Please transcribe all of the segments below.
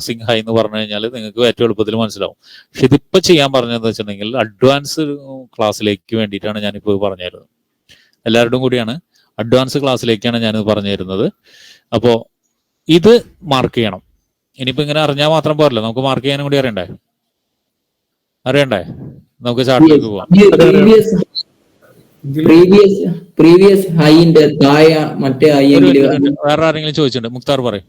Singh high എന്ന് പറഞ്ഞു കഴിഞ്ഞാൽ നിങ്ങൾക്ക് ഏറ്റവും എളുപ്പത്തിൽ മനസ്സിലാവും. പക്ഷെ ഇതിപ്പോ ചെയ്യാൻ പറഞ്ഞതെന്ന് വെച്ചിട്ടുണ്ടെങ്കിൽ അഡ്വാൻസ് ക്ലാസ്സിലേക്ക് വേണ്ടിയിട്ടാണ് ഞാനിപ്പോൾ പറഞ്ഞു തരുന്നത്. എല്ലാവരുടെയും കൂടിയാണ് അഡ്വാൻസ് ക്ലാസ്സിലേക്കാണ് ഞാനിത് പറഞ്ഞു തരുന്നത്. അപ്പോൾ ഇത് മാർക്ക് ചെയ്യണം. ഇനിയിപ്പോ ഇങ്ങനെ അറിഞ്ഞാൽ മാത്രം പോരല്ലോ, നമുക്ക് മാർക്ക് ചെയ്യാനും കൂടി അറിയണ്ടേ? നമുക്ക് ചാർട്ടിലേക്ക് പോവാം. പ്രീവിയസ് ഹൈന്റെ താഴെ മറ്റേ ഹൈ വേറെ ആരെങ്കിലും ചോദിച്ചിട്ടുണ്ട്? മുക്താർ പറയും.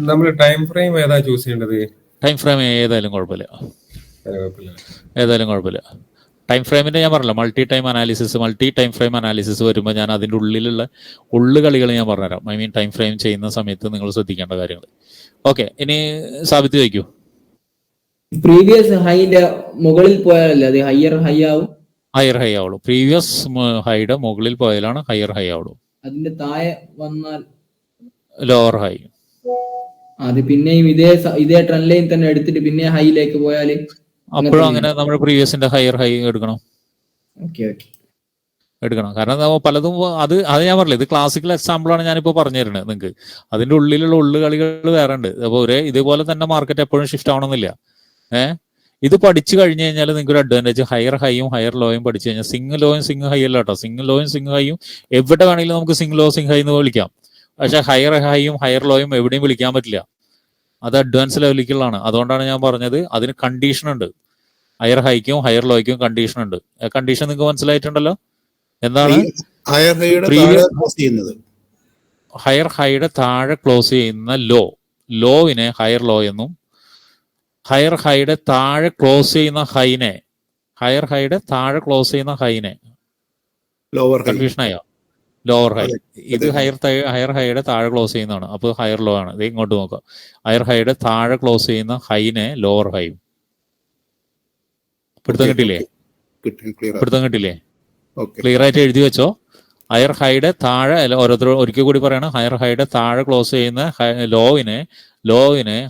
നമ്മൾ ടൈം ഫ്രെയിം ഏതാ ചൂസ് ചെയ്യേണ്ടത്? ടൈം ഫ്രെയിം ഏതായാലും കുഴപ്പമില്ല. ടൈം ഫ്രെയിമിന്റെ ഞാൻ പറഞ്ഞല്ലോ, മൾട്ടി ടൈം ഫ്രെയിം അനാലിസിസ് വരുമ്പോൾ ഞാൻ അതിൻ്റെ ഉള്ളിലുള്ള കളികൾ ഞാൻ പറഞ്ഞുതരാം. ഐ മീൻ ടൈം ഫ്രെയിം ചെയ്യുന്ന സമയത്ത് നിങ്ങൾ ശ്രദ്ധിക്കേണ്ട കാര്യങ്ങൾ. ഓക്കെ, ഇനി സാബിത്ത് ചോദിക്കൂ. പ്രീവിയസ് ഹൈന്റെ മുകളിൽ പോയാലല്ലേ അത് ഹയർ ഹൈ ആവുള്ളൂ. പ്രീവിയസ് ഹൈയുടെ മുകളിൽ പോയാലാണ് ഹയർ ഹൈ ആവുള്ളൂ. അതിന്റെ താഴെ വന്നാൽ ലോവർ ഹൈ. അത് പിന്നെയും ഇതേ ട്രെൻഡ് ലൈൻ തന്നെ എടുത്തിട്ട് പിന്നെ ഹൈയിലേക്ക് പോയാല് അപ്പോഴും അങ്ങനെ നമ്മൾ പ്രീവിയസിന്റെ ഹയർ ഹൈ എടുക്കണം. കാരണം പലതും അത് ഞാൻ പറഞ്ഞില്ല, ഇത് ക്ലാസിക്കൽ എക്സാമ്പിൾ ആണ് ഞാനിപ്പോ പറഞ്ഞു തരുന്നത് നിങ്ങൾക്ക്. അതിന്റെ ഉള്ളിലുള്ള കളികൾ വേറെ ഉണ്ട്. അപ്പൊ ഇതേപോലെ തന്നെ മാർക്കറ്റ് എപ്പോഴും ഷിഫ്റ്റ് ആവണമെന്നില്ല. ഇത് പഠിച്ചു കഴിഞ്ഞു കഴിഞ്ഞാൽ നിങ്ങൾക്ക് ഒരു അഡ്വാൻറ്റേജ്, ഹയർ ഹൈയും ഹയർ ലോയും പഠിച്ചു കഴിഞ്ഞാൽ സിംഗ് ലോയും സിംഗ് ഹൈ അല്ല കേട്ടോ, സിംഗ് ലോയും സിംഗ് ഹൈയും എവിടെ വേണമെങ്കിലും നമുക്ക് സിംഗ് ലോ സിംഗ് ഹൈ എന്ന് വിളിക്കാം. പക്ഷെ ഹയർ ഹൈയും ഹയർ ലോയും എവിടെയും വിളിക്കാൻ പറ്റില്ല. അത് അഡ്വാൻസ് ലെവലിലേക്കുള്ളതാണ്. അതുകൊണ്ടാണ് ഞാൻ പറഞ്ഞത് അതിന് കണ്ടീഷൻ ഉണ്ട്. ഹയർ ഹൈക്കും ഹയർ ലോയ്ക്കും കണ്ടീഷൻ ഉണ്ട്. കണ്ടീഷൻ നിങ്ങൾക്ക് മനസ്സിലായിട്ടുണ്ടല്ലോ? എന്താണ്? ഹയർ ഹൈയുടെ താഴെ ക്ലോസ് ചെയ്യുന്ന ലോവിനെ ഹയർ ലോ എന്നും, ഹയർ ഹൈയുടെ താഴെ ക്ലോസ് ചെയ്യുന്ന ഹൈനെ കൺഫ്യൂഷനായോ? Lower high. ഇത് ഹയർ ഹൈയുടെ താഴെ ക്ലോസ് ചെയ്യുന്നതാണ്, അപ്പോൾ ഹയർ ലോ ആണ്. ഇത് ഇങ്ങോട്ട് നോക്കാം. ഹയർ ഹൈയുടെ താഴെ ക്ലോസ് ചെയ്യുന്ന ഹൈനെ ലോവർ ഹൈ. പിടുത്തം കിട്ടില്ലേ? ക്ലിയർ ആയിട്ട് എഴുതി വെച്ചോ. ഹയർ ഹൈയുടെ താഴെ, ഒരിക്കൽ കൂടി പറയണം, ഹയർ ഹൈയുടെ താഴെ ക്ലോസ് ചെയ്യുന്ന ലോവിനെ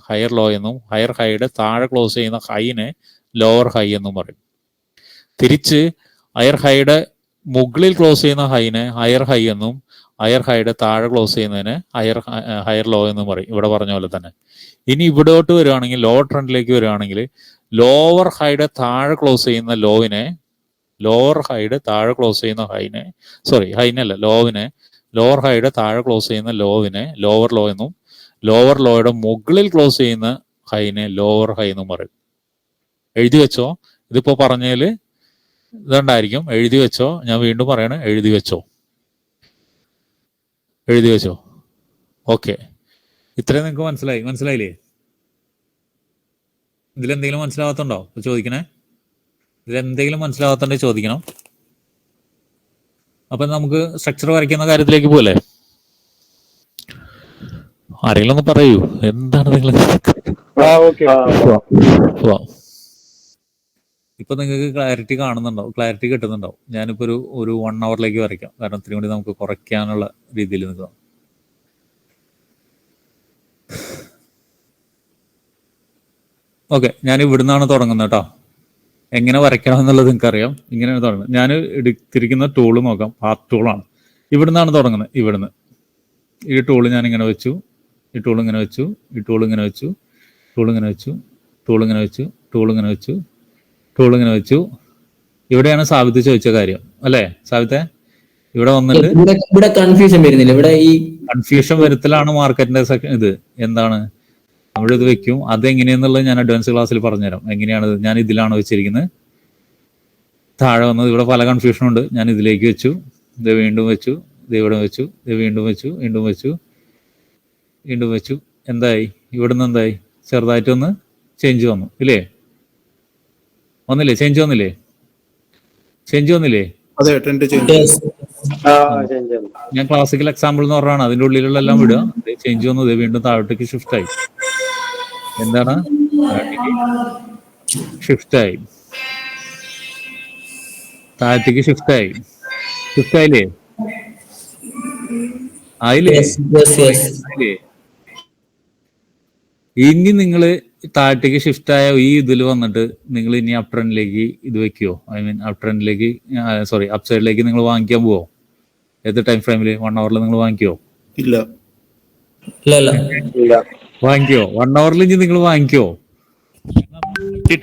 ഹയർ ലോ എന്നും, ഹയർ ഹൈയുടെ താഴെ ക്ലോസ് ചെയ്യുന്ന ഹൈനെ ലോവർ ഹൈ എന്നും പറയും. തിരിച്ച് ഹയർ ഹൈയുടെ മുകളിൽ ക്ലോസ് ചെയ്യുന്ന ഹൈനെ ഹയർ ഹൈ എന്നും, ഹയർ ഹൈയുടെ താഴെ ക്ലോസ് ചെയ്യുന്നതിനെ ഹയർ ലോ എന്നും പറയും. ഇവിടെ പറഞ്ഞ പോലെ തന്നെ. ഇനി ഇവിടോട്ട് വരികയാണെങ്കിൽ, ലോ ട്രെൻഡിലേക്ക് വരികയാണെങ്കിൽ, ലോവർ ഹൈയുടെ താഴെ ക്ലോസ് ചെയ്യുന്ന ലോവിനെ ലോവർ ഹൈയുടെ താഴെ ക്ലോസ് ചെയ്യുന്ന ലോവർ ഹൈയുടെ താഴെ ക്ലോസ് ചെയ്യുന്ന ലോവിനെ ലോവർ ലോ എന്നും, ലോവർ ലോയുടെ മുകളിൽ ക്ലോസ് ചെയ്യുന്ന ഹൈനെ ലോവർ ഹൈ എന്നും പറയും. എഴുതി വെച്ചോ. ഇതിപ്പോ പറഞ്ഞതില് ഇതുണ്ടായിരിക്കും. എഴുതി വെച്ചോ. ഞാൻ വീണ്ടും പറയണേ, എഴുതി വെച്ചോ. ഓക്കെ, ഇത്രയും നിങ്ങൾക്ക് മനസ്സിലായില്ലേ? ഇതിലെന്തെങ്കിലും മനസ്സിലാവാത്തുണ്ടോ ചോദിക്കണേ? ഇതിലെന്തെങ്കിലും മനസ്സിലാവാത്തുണ്ടെങ്കിൽ ചോദിക്കണം. അപ്പൊ നമുക്ക് സ്ട്രക്ചർ വരയ്ക്കുന്ന കാര്യത്തിലേക്ക് പോലെ ആരെങ്കിലും ഒന്ന് പറയൂ, എന്താണ് നിങ്ങൾ? ഇപ്പൊ നിങ്ങൾക്ക് ക്ലാരിറ്റി കിട്ടുന്നുണ്ടാവും. ഞാനിപ്പോ ഒരു 1 hourലേക്ക് വരയ്ക്കാം. കാരണം ഇത്തിരി കൂടി നമുക്ക് കുറയ്ക്കാനുള്ള രീതിയിൽ നിൽക്കാം. ഓക്കെ, ഞാൻ ഇവിടുന്നാണ് തുടങ്ങുന്നത് കേട്ടോ. എങ്ങനെ വരയ്ക്കണം എന്നുള്ളത് നിങ്ങൾക്കറിയാം. ഇങ്ങനെയാണ് തുടങ്ങുന്നത്. ഞാൻ എടുത്തിരിക്കുന്ന ടൂള് നോക്കാം, പാത്ത് ടൂളാണ്. ഇവിടുന്നാണ് തുടങ്ങുന്നത്. ഇവിടുന്ന് ഈ ടൂള് ഞാൻ ഇങ്ങനെ വെച്ചു, ഈ ടൂൾ ഇങ്ങനെ വെച്ചു, ഈ ടൂൾ ഇങ്ങനെ വെച്ചു, ടൂൾ ഇങ്ങനെ വെച്ചു, ടൂൾ ഇങ്ങനെ വെച്ചു, ടൂൾ ഇങ്ങനെ വെച്ചു, ടൂൾ ഇങ്ങനെ വെച്ചു. ഇവിടെയാണ് സാബിത്ത് ചോദിച്ച കാര്യം അല്ലേ സാബിത്തെ? ഇവിടെ വന്നിട്ട് ഇവിടെ കൺഫ്യൂഷൻ വരുന്നില്ല. ഇവിടെ ഈ കൺഫ്യൂഷൻ വരുത്തലാണ് മാർക്കറ്റിന്റെ ഇത്. എന്താണ് നമ്മൾ ഇത് വെക്കും, അതെങ്ങനെയാന്നുള്ളത് ഞാൻ അഡ്വാൻസ് ക്ലാസ്സിൽ പറഞ്ഞുതരാം. എങ്ങനെയാണ് ഞാൻ ഇതിലാണ് വെച്ചിരിക്കുന്നത്. താഴെ വന്നത് ഇവിടെ പല കൺഫ്യൂഷനും ഉണ്ട്. ഞാൻ ഇതിലേക്ക് വെച്ചു, ഇത് വീണ്ടും വെച്ചു, ഇത് ഇവിടെ വെച്ചു, ഇത് വീണ്ടും വെച്ചു, വീണ്ടും വെച്ചു, വീണ്ടും വെച്ചു. എന്തായി? ഇവിടുന്ന് എന്തായി? ചെറുതായിട്ടൊന്ന് ചേഞ്ച് വന്നു ഇല്ലേ? ചേഞ്ച് വന്നില്ലേ? ഞാൻ ക്ലാസിക്കൽ എക്സാമ്പിൾ എന്ന് പറഞ്ഞാണ് അതിന്റെ ഉള്ളിലുള്ള എല്ലാം വിടുക. ചേഞ്ച് വന്നത് വീണ്ടും താഴോട്ടേക്ക് ഷിഫ്റ്റ് ആയി. എന്താണ്? ഷിഫ്റ്റ് താഴത്തേക്ക് ഷിഫ്റ്റ് ആയില്ലേ? ആയില്ലേ? ഇനി നിങ്ങള് താഴത്തേക്ക് ഷിഫ്റ്റ് ആയ ഈ ഇതിൽ വന്നിട്ട് നിങ്ങൾ ഇനി അപ് ട്രെൻഡിലേക്ക് ഇത് വെക്കുവോ? ഐ മീൻ അപ് സൈഡിലേക്ക് നിങ്ങൾ വാങ്ങിക്കാൻ പോവോ? ഏത് ടൈം ഫ്രെയിമില്? 1 hourൽ നിങ്ങൾ വാങ്ങിക്കുവോ? ഇല്ല. വാങ്ങിക്കോ? 1 hour നിങ്ങൾ വാങ്ങിക്കോ?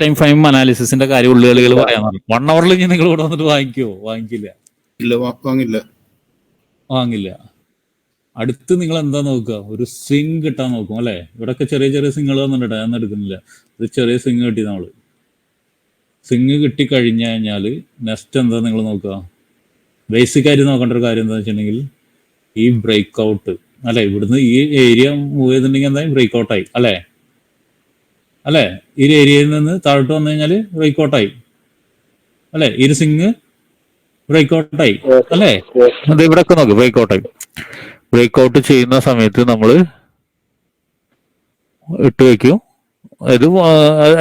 ടൈം ഫ്രെയിം അനാലിസിന്റെ കാര്യം ഉള്ളുകളികൾ പറയാൻ 1 hour നിങ്ങൾ ഇവിടെ വന്നിട്ട് വാങ്ങിക്കോ? വാങ്ങിക്കില്ല. ഇല്ല, വാങ്ങില്ല. വാങ്ങില്ല. അടുത്ത് നിങ്ങൾ എന്താ നോക്കുക? ഒരു സ്വിങ് കിട്ടാൻ നോക്കും അല്ലെ? ഇവിടൊക്കെ ചെറിയ ചെറിയ സ്വിങ്ങുകൾ വന്നിട്ടുണ്ട്, ഞാൻ എടുക്കുന്നില്ല. ഒരു ചെറിയ സ്വിങ് കിട്ടി നമ്മള്. സ്വിങ് കിട്ടി കഴിഞ്ഞു കഴിഞ്ഞാൽ നെക്സ്റ്റ് എന്താ നിങ്ങൾ നോക്കുക? ബേസിക് ആയിട്ട് നോക്കേണ്ട ഒരു കാര്യം എന്താ വെച്ചിട്ടുണ്ടെങ്കിൽ ഈ ബ്രേക്ക് ഔട്ട് അല്ലെ? ഇവിടുന്ന് ഈ ഏരിയ മൂവ് ചെയ്തിട്ടുണ്ടെങ്കിൽ എന്തായാലും ബ്രേക്ക് ഔട്ടായി അല്ലെ? അല്ലെ? ഈ ഏരിയയിൽ നിന്ന് താഴോട്ട് വന്നു കഴിഞ്ഞാൽ ബ്രേക്ക് ഔട്ടായി അല്ലെ? ഈ ഒരു സ്വിങ് ബ്രേക്ക് ഔട്ടായി അല്ലെ? അത് ഇവിടെയൊക്കെ നോക്ക്, ബ്രേക്ക് ഔട്ടായി. ബ്രേക്ക് ഔട്ട് ചെയ്യുന്ന സമയത്ത് നമ്മൾ ഇട്ട് വെക്കും. ഇത്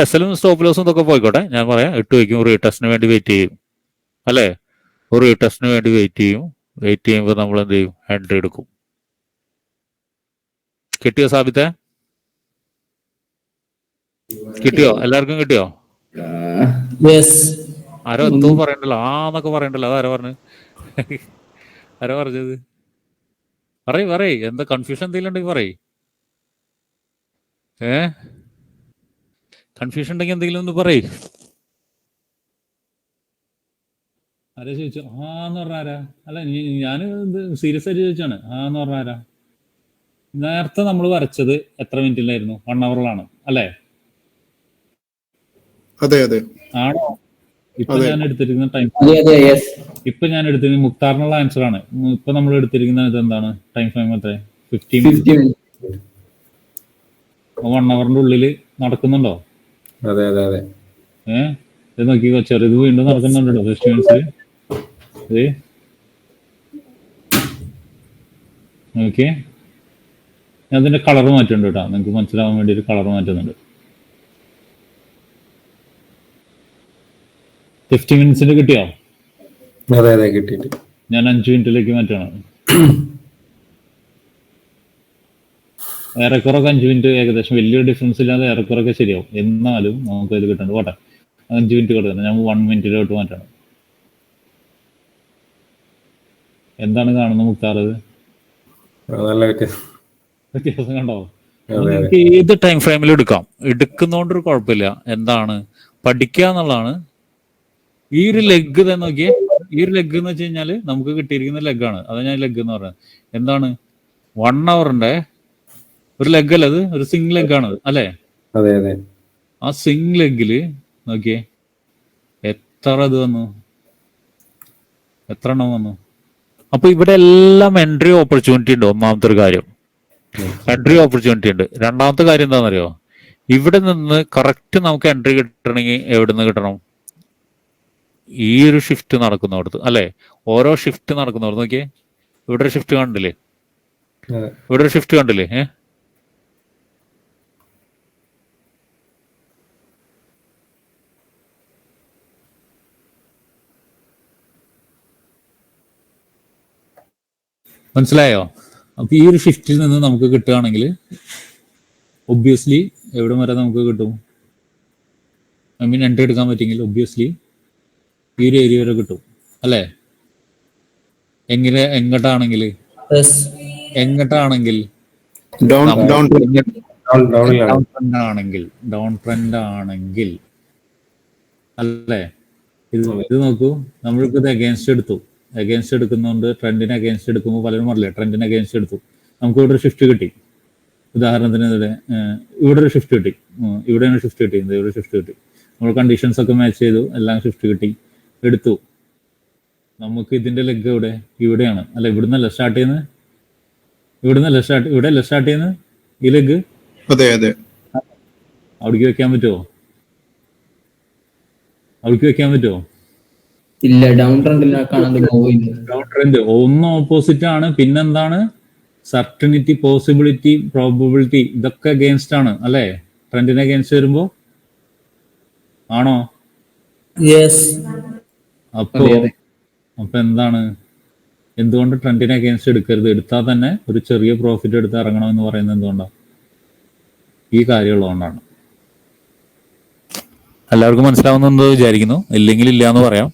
SL സ്റ്റോപ്പ് ലോസും ഇതൊക്കെ പോയിക്കോട്ടെ, ഞാൻ പറയാം. ഇട്ട് വെക്കും, റീടെസ്റ്റിന് വേണ്ടി വെയിറ്റ് ചെയ്യും അല്ലെ? ഒരു റീടെസ്റ്റിന് വേണ്ടി വെയിറ്റ് ചെയ്യും. വെയിറ്റ് ചെയ്യുമ്പോൾ നമ്മൾ എന്ത് ചെയ്യും? എൻട്രി എടുക്കും. കിട്ടിയോ സാബിത്തെ? കിട്ടിയോ? എല്ലാവർക്കും കിട്ടിയോ? ആരോ എന്തോ പറയണ്ടല്ലോ, എന്നൊക്കെ പറയണ്ടല്ലോ. അതാരോ പറഞ്ഞു? ആരോ പറഞ്ഞത്? പറയ്. എന്താ കൺഫ്യൂഷൻ എന്തെങ്കിലും ഉണ്ടെങ്കിൽ പറയ്. കൺഫ്യൂഷൻ ഉണ്ടെങ്കിൽ എന്തെങ്കിലും ഒന്ന് പറയ്. ആരാ ചോദിച്ചു? എന്ന് പറഞ്ഞ ആരാ? അല്ല, ഞാൻ സീരിയസ് ആയിട്ട് ചോദിച്ചാണ്. എന്ന് പറഞ്ഞ ആരാ? നേരത്തെ നമ്മൾ വരച്ചത് എത്ര മിനിറ്റിലായിരുന്നു? 1 hour അല്ലേ? അതെ അതെ. ആണോ? ഇപ്പൊ ഞാൻ എടുത്തിരിക്കുന്ന ടൈം, ഇപ്പൊ ഞാൻ എടുത്തിരിക്കുന്ന മുക്താറിനുള്ള ആൻസർ ആണ്. ഇപ്പൊ നമ്മൾ എടുത്തിരിക്കുന്ന ഇത് എന്താണ്? ടൈം ഫ്രെയിം എത്ര? 50 മിനിറ്റ്. 1 hourന്റെ ഉള്ളിൽ നടക്കുന്നുണ്ടോ? അതെ അതെ അതെ. ഇത് നോക്കിക്കോ, ചെറുത് വീണ്ടും നടക്കുന്നുണ്ടോ 50 മിനിറ്റ്സ്? ഓക്കെ, ഞാൻ അതിന്റെ കളർ മാറ്റുന്നുണ്ട് കേട്ടോ, നിങ്ങൾക്ക് മനസ്സിലാവാൻ വേണ്ടി ഒരു കളർ മാറ്റുന്നുണ്ട്. 50 മിനിറ്റ്സിന് കിട്ടിയോ? അതെ അതെ, കിട്ടിയിട്ട് ഞാൻ 5 മിനിറ്റിലേക്ക് മാറ്റണം. ഏറെക്കുറൊക്കെ 5 മിനിറ്റ് ഏകദേശം വലിയൊരു ഡിഫറൻസ് ഇല്ലാതെ ഏറെക്കുറൊക്കെ ശരിയാവും. എന്നാലും നമുക്ക് ഇത് കിട്ടണ്ട. പോട്ടെ, 5 മിനിറ്റ് കിട്ടുന്നത് ഞാൻ 1 മിനിറ്റിലോട്ട് മാറ്റണം. എന്താണ് കാണുന്നത് മുക്താറ്? നല്ല വ്യത്യാസം കണ്ടോ? നിങ്ങൾക്ക് ഏത് ടൈം ഫ്രെയിമിൽ എടുക്കുന്നോണ്ടൊരു കുഴപ്പമില്ല. എന്താണ് പഠിക്കുക എന്നുള്ളതാണ്. ഈ ഒരു ലെഗ് തന്നെ നോക്കിയേ. ഈ ഒരു ലെഗ് എന്ന് വെച്ച് കഴിഞ്ഞാല് നമുക്ക് കിട്ടിയിരിക്കുന്ന ലെഗാണ്. അതാ ഞാൻ ലെഗ് എന്ന് പറയുന്നത്. എന്താണ്? 1 hourന്റെ ഒരു ലെഗ് അല്ല, അത് ഒരു സിംഗ് ലെഗാണ് അല്ലേ? അതെ അതെ. ആ സിംഗ് ലെഗില് നോക്കിയേ എത്ര ഇത് വന്നു, എത്ര എണ്ണം വന്നു. അപ്പൊ ഇവിടെ എല്ലാം എൻട്രി ഓപ്പർച്യൂണിറ്റി ഉണ്ട്. ഒന്നാമത്തെ ഒരു കാര്യം എൻട്രി ഓപ്പർച്യൂണിറ്റി ഉണ്ട്. രണ്ടാമത്തെ കാര്യം എന്താണെന്നറിയോ? ഇവിടെ നിന്ന് കറക്റ്റ് നമുക്ക് എൻട്രി കിട്ടണമെങ്കിൽ എവിടെ നിന്ന് കിട്ടണം? ഈ ഒരു ഷിഫ്റ്റ് നടക്കുന്നിടത്ത് അല്ലെ? ഓരോ ഷിഫ്റ്റ് നടക്കുന്നിടത്ത് നോക്കിയേ. ഇവിടെ ഒരു ഷിഫ്റ്റ് കണ്ടില്ലേ? ഇവിടെ ഒരു ഷിഫ്റ്റ് കണ്ടില്ലേ? മനസ്സിലായോ? അപ്പൊ ഈ ഒരു ഷിഫ്റ്റിൽ നിന്ന് നമുക്ക് കിട്ടുകയാണെങ്കിൽ ഒബ്വിയസ്ലി എവിടെ വരെ നമുക്ക് കിട്ടും? എൻട്രി എടുക്കാൻ പറ്റുമെങ്കിൽ ഒബ്വിയസ്ലി ഈ ഒരു ഏരിയ വരെ കിട്ടും അല്ലേ? എങ്ങോട്ടാണെങ്കിൽ ഡൗൺ ട്രെൻഡ് ആണെങ്കിൽ അല്ലേ? ഇത് നോക്കൂ, നമ്മളിപ്പോ ഇത് അഗേൻസ്റ്റ് എടുക്കുന്നതുകൊണ്ട് ട്രെൻഡിനെ അഗേൻസ്റ്റ് എടുക്കുമ്പോൾ പലരും പറഞ്ഞില്ലേ ട്രെൻഡിനെ അഗേൻസ്റ്റ് എടുത്തു. നമുക്ക് ഇവിടെ ഒരു ഷിഫ്റ്റ് കിട്ടി. ഉദാഹരണത്തിന് ഇവിടെ ഒരു ഷിഫ്റ്റ് കിട്ടി, ഇവിടെയാണ് ഷിഫ്റ്റ് കിട്ടിയത്, ഇവിടെ ഷിഫ്റ്റ് കിട്ടി. നമ്മൾ കണ്ടീഷൻസ് ഒക്കെ മാച്ച് ചെയ്തു, എല്ലാം ഷിഫ്റ്റ് കിട്ടി, എടുത്തു. നമുക്ക് ഇതിന്റെ ലെഗ് ഇവിടെയാണ് അല്ല? ഇവിടുന്നല്ല സ്റ്റാർട്ട് ചെയ്യുന്നത്? ഇവിടെയല്ല സ്റ്റാർട്ട് ചെയ്യുന്നത് ഈ ലെഗ്? അതെ അതെ. അവിടേക്ക് വെക്കാൻ പറ്റുമോ? ഇല്ല, ഡൗൺ ട്രെൻഡ് ഒന്ന് ഓപ്പോസിറ്റ് ആണ്. പിന്നെന്താണ്? സർട്ടനിറ്റി, പോസിബിലിറ്റി, പ്രോബബിലിറ്റി, ഇതൊക്കെ അഗേൻസ്റ്റ് ആണ് അല്ലേ? ട്രെൻഡിനെ അഗേൻസ്റ്റ് വരുമ്പോ ആണോ? അപ്പൊ എന്താണ്? എന്തുകൊണ്ട് ട്രെൻഡിനെ അഗേൻസ്റ്റ് എടുക്കരുത്? എടുത്താൽ തന്നെ ഒരു ചെറിയ പ്രോഫിറ്റ് എടുത്ത് ഇറങ്ങണം എന്ന് പറയുന്നത് എന്തുകൊണ്ടാണ്? ഈ കാര്യമുള്ളതുകൊണ്ടാണ്. എല്ലാവർക്കും മനസ്സിലാവുന്നെന്ന് വിചാരിക്കുന്നു. ഇല്ലെങ്കിൽ ഇല്ല എന്ന് പറയാം.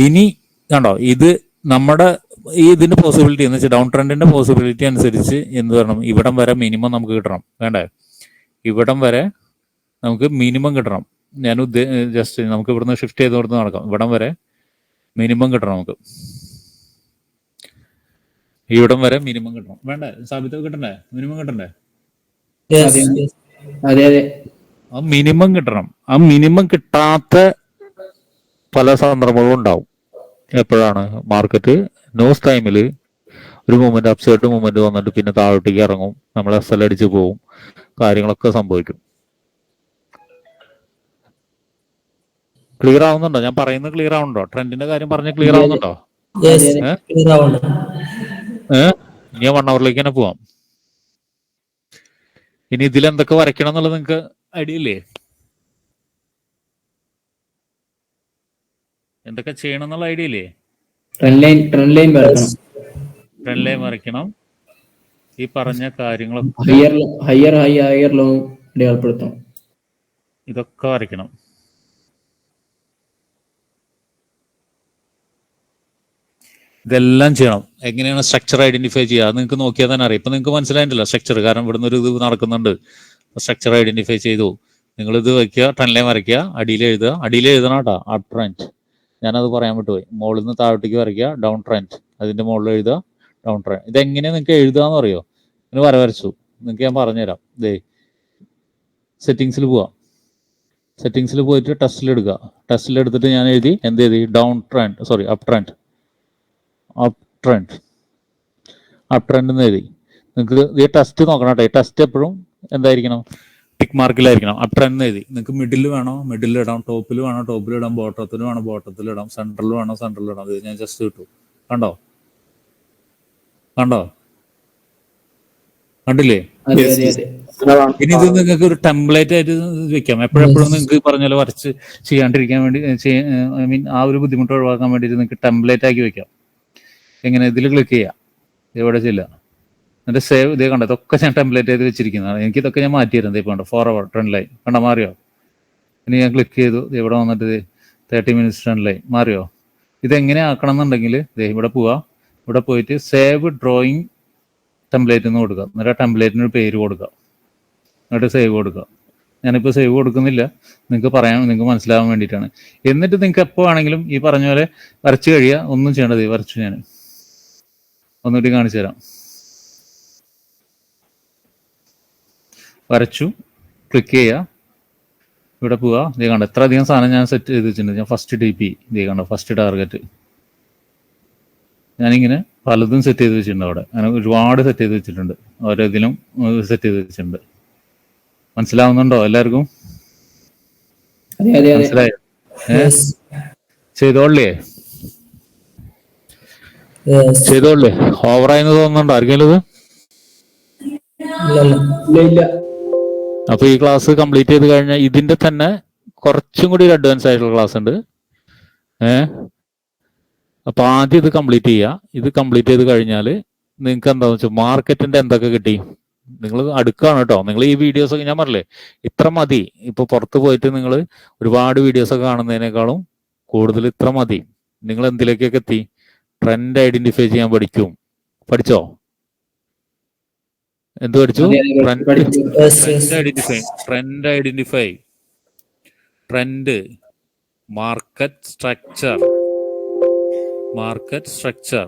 ഇനി കണ്ടോ, ഇത് നമ്മുടെ ഇതിന്റെ പോസിബിലിറ്റി എന്ന് വെച്ചാൽ ഡൗൺ ട്രെൻഡിന്റെ പോസിബിലിറ്റി അനുസരിച്ച് എന്ത് വരണം? ഇവിടം വരെ മിനിമം നമുക്ക് കിട്ടണം, വേണ്ടേ? ഇവിടം വരെ നമുക്ക് മിനിമം കിട്ടണം. ഞാൻ ജസ്റ്റ് നമുക്ക് ഇവിടുന്ന് ഷിഫ്റ്റ് ചെയ്ത് കൊടുത്ത് നടക്കാം. ഇവിടം വരെ മിനിമം കിട്ടണം നമുക്ക്. ഇവിടം വരെ മിനിമം കിട്ടണം. വേണ്ടേ സാബിത്ത് കിട്ടണ്ടേ? മിനിമം കിട്ടണ്ടേ? അതെ അതെ അതെ. ആ മിനിമം കിട്ടണം. ആ മിനിമം കിട്ടാത്ത പല സന്ദർഭങ്ങളും ഉണ്ടാവും. എപ്പോഴാണ് മാർക്കറ്റ് നോസ് ടൈമിൽ ഒരു മൂവ്മെന്റ് അപ്സൈഡ് മൂവ്മെന്റ് വന്നിട്ട് പിന്നെ താഴോട്ടേക്ക് ഇറങ്ങും, നമ്മൾ SL അടിച്ച് പോവും, കാര്യങ്ങളൊക്കെ സംഭവിക്കും. ക്ലിയർ ആവുന്നുണ്ടോ? ഞാൻ പറയുന്നത് ക്ലിയർ ആവുന്നുണ്ടോ? ട്രെൻഡിന്റെ കാര്യം പറഞ്ഞ ക്ലിയർ ആവുന്നുണ്ടോ? ഇനി 1 അവറിലേക്ക് തന്നെ പോവാം. ഇനി ഇതിൽ എന്തൊക്കെ വരയ്ക്കണം എന്നുള്ളത് നിങ്ങൾക്ക് ഐഡിയ ഇല്ലേ? എന്തൊക്കെ ചെയ്യണം എന്നുള്ള ഐഡിയ ഇല്ലേ? ട്രെൻഡ് ലൈൻ വരയ്ക്കണം. ഈ പറഞ്ഞ കാര്യങ്ങളൊക്കെ ഹയർ ലോ അടയാളപ്പെടുത്തണം. ഇതൊക്കെ വരയ്ക്കണം. ഇതെല്ലാം ചെയ്യണം. എങ്ങനെയാണ് സ്ട്രക്ചർ ഐഡന്റിഫൈ ചെയ്യുക? നിങ്ങൾക്ക് നോക്കിയാൽ തന്നെ അറിയാം. ഇപ്പൊ നിങ്ങൾക്ക് മനസ്സിലായിട്ടില്ല സ്ട്രക്ചർ, കാരണം ഇവിടുന്ന് ഒരു ഇത് നടക്കുന്നുണ്ട്. സ്ട്രക്ചർ ഐഡന്റിഫൈ ചെയ്തു. നിങ്ങൾ ഇത് വയ്ക്കുക, ട്രെൻഡ് ലൈൻ വരയ്ക്കുക, അടിയിൽ എഴുതുക. അടിയിൽ എഴുതണം കേട്ടോ, അപ് ട്രെൻഡ്. ഞാനത് പറയാൻ വിട്ടുപോയി. മുകളിൽ നിന്ന് താഴോട്ടേക്ക് വരയ്ക്കുക, ഡൗൺ ട്രെൻഡ്. അതിന്റെ മുകളിൽ എഴുതുക, ഡൗൺ ട്രെൻഡ്. ഇതെങ്ങനെയാണ് നിങ്ങൾക്ക് എഴുതാന്ന് അറിയോ? ഇങ്ങനെ വരച്ചു നിങ്ങൾക്ക് ഞാൻ പറഞ്ഞുതരാം. ദേ സെറ്റിങ്സിൽ പോവാം. സെറ്റിങ്സിൽ പോയിട്ട് ടെസ്റ്റിൽ എടുക്കുക. ടെസ്റ്റിൽ എടുത്തിട്ട് ഞാൻ എഴുതി എന്ത് എഴുതി? Down trend, sorry up trend. Up trend എന്ന് എഴുതി. നിങ്ങൾക്ക് ഈ ടെസ്റ്റ് നോക്കണം കേട്ടോ. ഈ ടെസ്റ്റ് എപ്പോഴും എന്തായിരിക്കണം? ടിക്ക് മാർക്കിലായിരിക്കണം. അപ് ട്രെൻഡ് എഴുതി. നിങ്ങൾക്ക് മിഡിൽ വേണോ മിഡിൽ ഇടാം, ടോപ്പിൽ വേണോ ടോപ്പിൽ ഇടാം, ബോട്ടത്തിൽ വേണോ ബോട്ടത്തിൽ ഇടാം, സെൻട്രൽ വേണോ സെൻട്രൽ ഇടാം. ഇത് ഞാൻ ജസ്റ്റ് ഇട്ടു. കണ്ടോ കണ്ടില്ലേ? ഇനി ഇത് നിങ്ങൾക്ക് ഒരു ടെംപ്ലേറ്റ് ആയിട്ട് വെക്കാം. എപ്പോഴെപ്പോഴും നിങ്ങൾക്ക് പറഞ്ഞ പോലെ വരച്ച് ചെയ്യാണ്ടിരിക്കാൻ വേണ്ടി, ഐ മീൻ ആ ഒരു ബുദ്ധിമുട്ട് ഒഴിവാക്കാൻ വേണ്ടിയിട്ട് നിങ്ങൾക്ക് ടെംപ്ലേറ്റ് ആക്കി വെക്കാം. എങ്ങനെ? ഇതിൽ ക്ലിക്ക് ചെയ്യാം, എവിടെ ചെയ്യില്ല, എന്നിട്ട് സേവ്. ഇതേ കണ്ടോ, ഇതൊക്കെ ഞാൻ ടെംപ്ലേറ്റ് ചെയ്ത് വെച്ചിരിക്കുന്നതാണ്. എനിക്ക് ഇതൊക്കെ ഞാൻ മാറ്റിയിരുന്നത്. ഇപ്പോൾ കണ്ടോ, 4 അവർ ട്രെൻഡ് ലൈൻ കണ്ടോ, മാറിയോ? ഇനി ഞാൻ ക്ലിക്ക് ചെയ്തു, ഇവിടെ വന്നിട്ട് 30 മിനിറ്റ്സ് ട്രെൻഡ് ലൈൻ മാറിയോ? ഇതെങ്ങനെ ആക്കണം എന്നുണ്ടെങ്കിൽ ഇവിടെ പോവാ, ഇവിടെ പോയിട്ട് സേവ് ഡ്രോയിങ് ടെംപ്ലേറ്റ് എന്ന് കൊടുക്കുക. എന്നിട്ട് ആ ടെംപ്ലേറ്റിന് ഒരു പേര് കൊടുക്കുക, എന്നിട്ട് സേവ് കൊടുക്കുക. ഞാനിപ്പോൾ സേവ് കൊടുക്കുന്നില്ല, നിങ്ങൾക്ക് മനസ്സിലാവാൻ വേണ്ടിയിട്ടാണ്. എന്നിട്ട് നിങ്ങൾക്ക് എപ്പോൾ ആണെങ്കിലും ഈ പറഞ്ഞ പോലെ വരച്ച് കഴിയുക. ഒന്നും ചെയ്യേണ്ടത്, വരച്ചു ഞാൻ ഒന്നുകൂടി കാണിച്ചു തരാം. വരച്ചു, ക്ലിക്ക് ചെയ്യുക, ഇവിടെ പോവുക. ഇതേ കണ്ടോ, എത്ര അധികം സാധനം ഞാൻ സെറ്റ് ചെയ്ത് വെച്ചിട്ടുണ്ട്. ഞാൻ ഫസ്റ്റ് TP, ഇതേ കണ്ടോ, ഫസ്റ്റ് ടാർഗറ്റ് ഞാനിങ്ങനെ പലതും സെറ്റ് ചെയ്ത് വെച്ചിട്ടുണ്ട്. അവിടെ അങ്ങനെ ഒരുപാട് സെറ്റ് ചെയ്ത് വെച്ചിട്ടുണ്ട്. ഓരോ ഇതിലും സെറ്റ് ചെയ്ത് വെച്ചിട്ടുണ്ട്. മനസ്സിലാവുന്നുണ്ടോ എല്ലാവർക്കും? മനസ്സിലായോ? ചെയ്തോളില്ലേ? ഓവറായെന്ന് തോന്നുന്നുണ്ടോ ആർക്കെങ്കിലും ഇത്? അപ്പൊ ഈ ക്ലാസ് കംപ്ലീറ്റ് ചെയ്ത് കഴിഞ്ഞാൽ ഇതിന്റെ തന്നെ കുറച്ചും കൂടി ഒരു അഡ്വാൻസ് ആയിട്ടുള്ള ക്ലാസ് ഉണ്ട്. അപ്പൊ ആദ്യം ഇത് കംപ്ലീറ്റ് ചെയ്യുക. ഇത് കംപ്ലീറ്റ് ചെയ്ത് കഴിഞ്ഞാൽ നിങ്ങൾക്ക് എന്താന്ന് വെച്ചാൽ മാർക്കറ്റിന്റെ എന്തൊക്കെ കിട്ടി നിങ്ങൾ അടുക്കാണ് കേട്ടോ. നിങ്ങൾ ഈ വീഡിയോസ് ഒക്കെ ഞാൻ പറഞ്ഞില്ലേ, ഇത്ര മതി. ഇപ്പൊ പുറത്ത് പോയിട്ട് നിങ്ങൾ ഒരുപാട് വീഡിയോസ് ഒക്കെ കാണുന്നതിനേക്കാളും കൂടുതൽ ഇത്ര മതി. നിങ്ങൾ എന്തിലേക്കൊക്കെ എത്തി? ട്രെൻഡ് ഐഡന്റിഫൈ ചെയ്യാൻ പഠിച്ചോ? എന്ത് പഠിച്ചു? Trend identify, trend, market structure,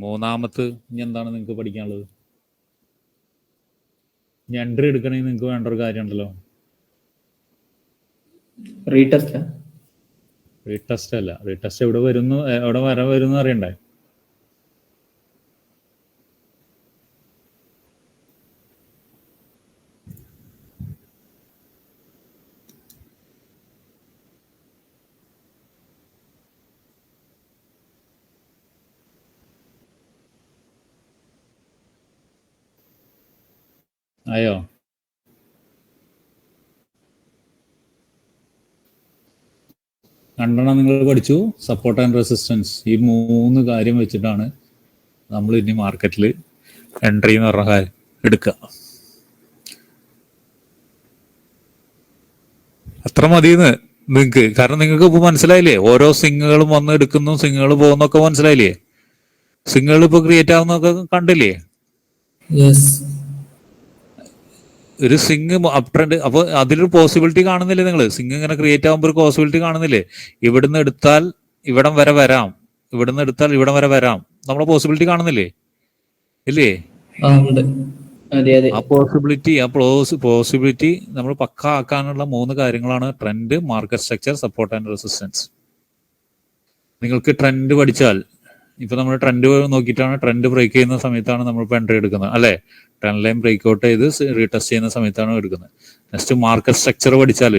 മൂന്നാമത് ഇനി എന്താണ് നിങ്ങൾക്ക് പഠിക്കാനുള്ളത്? ഇനി എൻട്രി എടുക്കണമെങ്കിൽ നിങ്ങൾക്ക് വേണ്ട ഒരു കാര്യം ഉണ്ടല്ലോ, റീടെസ്റ്റ് അല്ല. റീടെസ്റ്റ് എവിടെ വരുന്നു അറിയണ്ടേ? ആയോ? രണ്ടെണ്ണം നിങ്ങൾ പഠിച്ചു, സപ്പോർട്ട് ആൻഡ് റെസിസ്റ്റൻസ്. ഈ 3 കാര്യം വെച്ചിട്ടാണ് നമ്മൾ ഇനി മാർക്കറ്റിൽ എൻട്രി എന്ന് പറഞ്ഞ കാര്യം എടുക്കുക. അത്ര മതിയെന്ന് നിങ്ങൾക്ക്. കാരണം നിങ്ങൾക്ക് ഇപ്പൊ മനസ്സിലായില്ലേ, ഓരോ സിങ്ങുകളും വന്ന് എടുക്കുന്നു, സിങ്ങുകൾ പോകുന്നൊക്കെ മനസ്സിലായില്ലേ? സിംഗിൾ ഇപ്പൊ ക്രിയേറ്റ് ആവുന്നൊക്കെ കണ്ടില്ലേ? യെസ്. ഒരു സിംഗ് അപ് ട്രെൻഡ്, അപ്പൊ അതിലൊരു പോസിബിലിറ്റി കാണുന്നില്ലേ നിങ്ങൾ? സിംഗ് ഇങ്ങനെ ക്രിയേറ്റ് ആകുമ്പോൾ ഒരു പോസിബിലിറ്റി കാണുന്നില്ലേ? ഇവിടുന്ന് എടുത്താൽ ഇവിടം വരെ വരാം, ഇവിടുന്ന് എടുത്താൽ ഇവിടം വരെ വരാം, നമ്മളെ പോസിബിലിറ്റി കാണുന്നില്ലേ? ഇല്ലേ? ഉണ്ട്. അതെ അതെ. ആ പോസിബിലിറ്റി നമ്മൾ പക്ക ആക്കാനുള്ള 3 കാര്യങ്ങളാണ് trend, market structure, support and resistance. നിങ്ങൾക്ക് ട്രെൻഡ് പഠിച്ചാൽ, ഇപ്പൊ നമ്മൾ ട്രെൻഡ് നോക്കിയിട്ടാണ്, ട്രെൻഡ് ബ്രേക്ക് ചെയ്യുന്ന സമയത്താണ് നമ്മളിപ്പോൾ എൻട്രി എടുക്കുന്നത് അല്ലെ? ട്രെൻഡ് ലൈൻ ബ്രേക്ക് ഔട്ട് ചെയ്ത് റീടെസ്റ്റ് ചെയ്യുന്ന സമയത്താണ് എടുക്കുന്നത്. നെക്സ്റ്റ് മാർക്കറ്റ് സ്ട്രക്ചർ പഠിച്ചാൽ,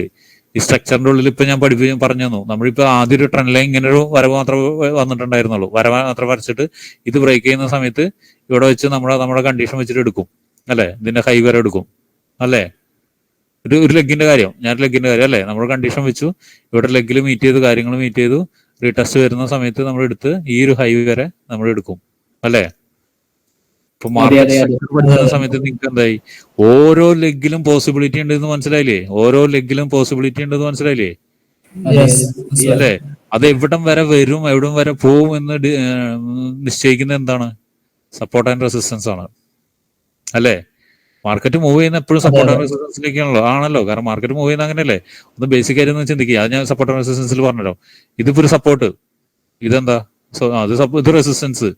ഈ സ്ട്രക്ചറിന്റെ ഉള്ളിൽ ഇപ്പൊ ഞാൻ പറഞ്ഞു തന്നു. നമ്മളിപ്പോ ആദ്യം ഒരു ട്രെൻഡ് ലൈൻ ഇങ്ങനെ ഒരു വരവ് മാത്രമേ വന്നിട്ടുണ്ടായിരുന്നുള്ളൂ. വരവ് മാത്രം വരച്ചിട്ട് ഇത് ബ്രേക്ക് ചെയ്യുന്ന സമയത്ത് ഇവിടെ വെച്ച് നമ്മുടെ കണ്ടീഷൻ വെച്ചിട്ട് എടുക്കും അല്ലെ? ഇതിന്റെ ഹൈ വരെ എടുക്കും അല്ലെ? ഒരു ലെഗിന്റെ കാര്യം, ലെഗിന്റെ കാര്യം അല്ലെ? നമ്മൾ കണ്ടീഷൻ വെച്ചു, ഇവിടെ ലെഗിൽ മീറ്റ് ചെയ്തു, കാര്യങ്ങൾ മീറ്റ് ചെയ്തു, റീടെസ്റ്റ് വരുന്ന സമയത്ത് നമ്മൾ എടുത്ത് ഈ ഒരു ഹൈ വരെ നമ്മൾ എടുക്കും അല്ലെ? ഇപ്പൊ മാർക്കറ്റ് സ്ട്രക്ചർ പഠിക്കുന്ന സമയത്ത് നിങ്ങൾക്ക് എന്തായി? ഓരോ ലെഗിലും പോസിബിലിറ്റി ഉണ്ടെന്ന് മനസ്സിലായില്ലേ? ഓരോ ലെഗിലും പോസിബിലിറ്റി ഉണ്ടെന്ന് മനസ്സിലായില്ലേ? അല്ലെ? അത് എവിടം വരെ വരും, എവിടം വരെ പോവും എന്ന് നിശ്ചയിക്കുന്നത് എന്താണ്? സപ്പോർട്ട് ആൻഡ് റെസിസ്റ്റൻസ് ആണ് അല്ലെ? മാർക്കറ്റ് മൂവ് ചെയ്യുന്ന എപ്പോഴും സപ്പോർട്ട് ആൻഡ് റെസിസ്റ്റൻസിലേക്കാണല്ലോ. കാരണം മാർക്കറ്റ് മൂവ് ചെയ്യുന്ന അങ്ങനെയല്ലേ? ഒന്ന് ബേസിക് ആയിട്ട് ഒന്ന് ചിന്തിക്കുക. അത് ഞാൻ സപ്പോർട്ട് ആൻഡ് റെസിസ്റ്റൻസിൽ പറഞ്ഞല്ലോ. ഇതിപ്പോ ഒരു സപ്പോർട്ട്, ഇതെന്താ? ഇത് റെസിസ്റ്റൻസ്,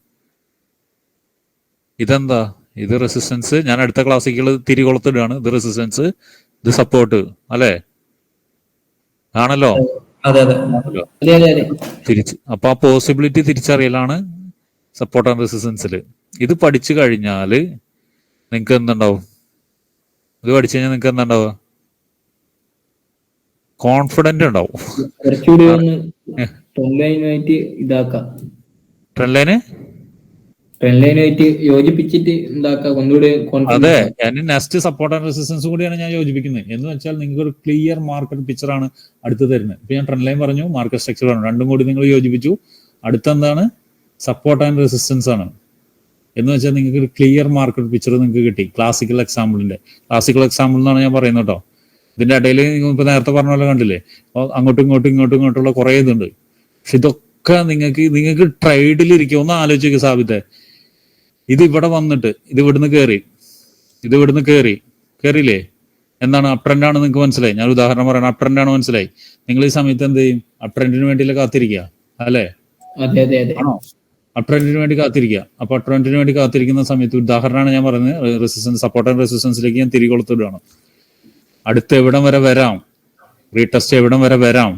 ഇതെന്താ? ഇത് റെസിസ്റ്റൻസ്. ഞാൻ അടുത്ത ക്ലാസ്സിക്കൽ തിരികൊളുത്തിടുകയാണ്. ഇത് റെസിസ്റ്റൻസ്, ഇത് സപ്പോർട്ട് അല്ലെ? ആണല്ലോ. തിരിച്ച് അപ്പൊ ആ പോസിബിലിറ്റി തിരിച്ചറിയലാണ് സപ്പോർട്ട് ആൻഡ് റെസിസ്റ്റൻസിൽ. ഇത് പഠിച്ചു കഴിഞ്ഞാല് നിങ്ങക്ക് എന്തുണ്ടാവും? ഇത് പഠിച്ചു കഴിഞ്ഞാൽ നിങ്ങക്ക് എന്താണ്ടാവുക? കോൺഫിഡന്റ് ഉണ്ടാവും. യോജിപ്പിച്ചിട്ട് അതെ, ഞാൻ നെക്സ്റ്റ് സപ്പോർട്ട് ആൻഡ് റെസിസ്റ്റൻസ് കൂടിയാണ് ഞാൻ യോജിപ്പിക്കുന്നത്. എന്ന് വെച്ചാൽ നിങ്ങൾക്ക് ഒരു ക്ലിയർ മാർക്കറ്റ് പിക്ചറാണ് അടുത്ത് തരുന്നത്. ഇപ്പൊ ഞാൻ ട്രെൻഡ് ലൈൻ പറഞ്ഞു, മാർക്കറ്റ് സ്ട്രക്ചർ പറഞ്ഞു, രണ്ടും കൂടി നിങ്ങൾ യോജിപ്പിച്ചു. അടുത്തെന്താണ്? സപ്പോർട്ട് ആൻഡ് റെസിസ്റ്റൻസ് ആണ്. എന്ന് വെച്ചാൽ നിങ്ങൾക്ക് ഒരു ക്ലിയർ മാർക്കറ്റ് പിക്ചർ നിങ്ങൾക്ക് കിട്ടി. ക്ലാസിക്കൽ എക്സാമ്പിൾ എന്നാണ് ഞാൻ പറയുന്നത് കേട്ടോ. ഇതിന്റെ ഇടയിൽ ഇപ്പൊ നേരത്തെ പറഞ്ഞ പോലെ കണ്ടില്ലേ, അങ്ങോട്ടും ഇങ്ങോട്ടുള്ള കുറെ ഇതുണ്ട്. പക്ഷെ ഇതൊക്കെ നിങ്ങൾക്ക് ട്രേഡിലിരിക്കും. ഒന്ന് ആലോചിക്കുക സാബിത്തെ, ഇത് ഇവിടെ വന്നിട്ട് ഇത് ഇവിടുന്ന് കയറിയില്ലേ? എന്താണ്? അപ് ട്രെൻഡ് ആണ്. നിങ്ങൾക്ക് മനസ്സിലായി? ഞാൻ ഉദാഹരണം പറയണം, അപ് ട്രെൻഡ് ആണ് മനസ്സിലായി. നിങ്ങൾ ഈ സമയത്ത് എന്ത് ചെയ്യും? അപ് ട്രെൻഡിന് വേണ്ടിയില്ല കാത്തിരിക്കുക അല്ലെ? ആണോ? അപ് ട്രെൻഡിന് വേണ്ടി കാത്തിരിക്കുക. അപ്പൊ അപ് ട്രെൻഡിന് വേണ്ടി കാത്തിരിക്കുന്ന സമയത്ത് ഉദാഹരണമാണ് ഞാൻ പറയുന്നത്. റെസിസ്റ്റൻസ്, സപ്പോർട്ട് ആൻഡ് റെസിസ്റ്റൻസിലേക്ക് ഞാൻ തിരികൊളുത്തിടുകയാണ്. അടുത്ത എവിടം വരെ വരാം? റീടെസ്റ്റ് എവിടം വരെ വരാം?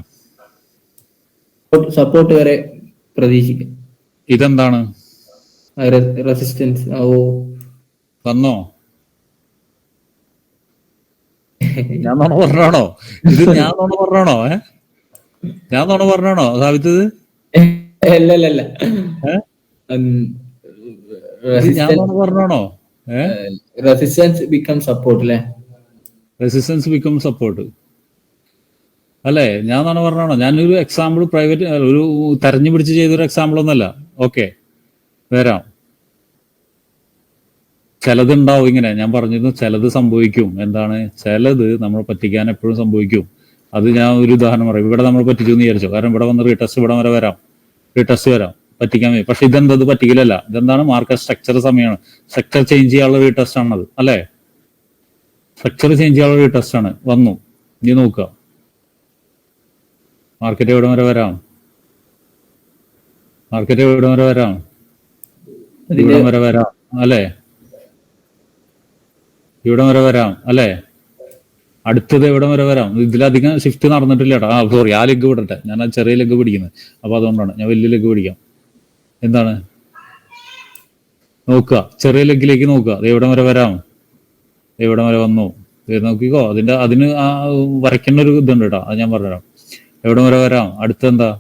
സപ്പോർട്ട് വരെ പ്രതീക്ഷിക്കാം. ഇതെന്താണ്? റെസിസ്റ്റൻസ്. വന്നോ? ഞാൻ നോണ പറഞ്ഞാണോ? ഇത് ഞാൻ നോണ പറഞ്ഞാണോ? ഞാൻ നോണ പറഞ്ഞാണോ സാബിത്തത്? അല്ലല്ല, ഞാൻ നോണ പറഞ്ഞാണോ? റെസിസ്റ്റൻസ് ബിക്കം സപ്പോർട്ട് അല്ലേ? റെസിസ്റ്റൻസ് ബിക്കം സപ്പോർട്ട് അല്ലെ? ഞാൻ നോണ പറഞ്ഞാണോ? ഞാനൊരു എക്സാമ്പിൾ പ്രൈവറ്റ് ഒരു തെരഞ്ഞു പിടിച്ച് ചെയ്തൊരു എക്സാമ്പിൾ ഒന്നല്ല. ഓക്കെ, വരാം. ചിലതുണ്ടാവും ഇങ്ങനെ. ഞാൻ പറഞ്ഞിരുന്നു ചിലത് സംഭവിക്കും. എന്താണ്? ചിലത് നമ്മൾ പറ്റിക്കാൻ എപ്പോഴും സംഭവിക്കും. അത് ഞാൻ ഒരു ഉദാഹരണം പറയും. ഇവിടെ നമ്മൾ പറ്റിച്ചു എന്ന് വിചാരിച്ചു. കാരണം ഇവിടെ വന്ന് റീടെസ്റ്റ് ഇവിടെ വരെ വരാം, പറ്റിക്കാൻ വരും. പക്ഷെ ഇതെന്തത് പറ്റിക്കില്ലല്ല. ഇതെന്താണ്? മാർക്കറ്റ് സ്ട്രക്ചർ സമയമാണ്. സ്ട്രക്ചർ ചേഞ്ച് ചെയ്യാനുള്ള റീടെസ്റ്റ് ആണത് അല്ലെ? സ്ട്രക്ചർ ചേഞ്ച് ചെയ്യാനുള്ള റീടെസ്റ്റ് ആണ്. വന്നു, ഇനി നോക്കുക. മാർക്കറ്റ് എവിടെ വരെ വരാം? ഇവിടം വരെ വരാം അല്ലെ? ഇവിടം വരെ വരാം അല്ലെ? അടുത്തത് എവിടം വരെ വരാം? ഇതിലധികം ഷിഫ്റ്റ് നടന്നിട്ടില്ല കേട്ടോ. സോറി, ആ ലെഗ് വിടട്ടെ. ഞാൻ ആ ചെറിയ ലെഗ് പിടിക്കുന്നത്. അപ്പൊ അതുകൊണ്ടാണ് ഞാൻ വലിയ ലെഗ് പിടിക്കാം. എന്താണ്? നോക്കുക, ചെറിയ ലെഗിലേക്ക് നോക്കുക. അത് എവിടം വരെ വരാം? എവിടം വരെ വന്നു? നോക്കിക്കോ. അതിന് ആ വരയ്ക്കുന്ന ഒരു ഇതുണ്ട് കേട്ടോ. അത് ഞാൻ പറഞ്ഞുതരാം. എവിടം വരെ വരാം? അടുത്തെന്താ?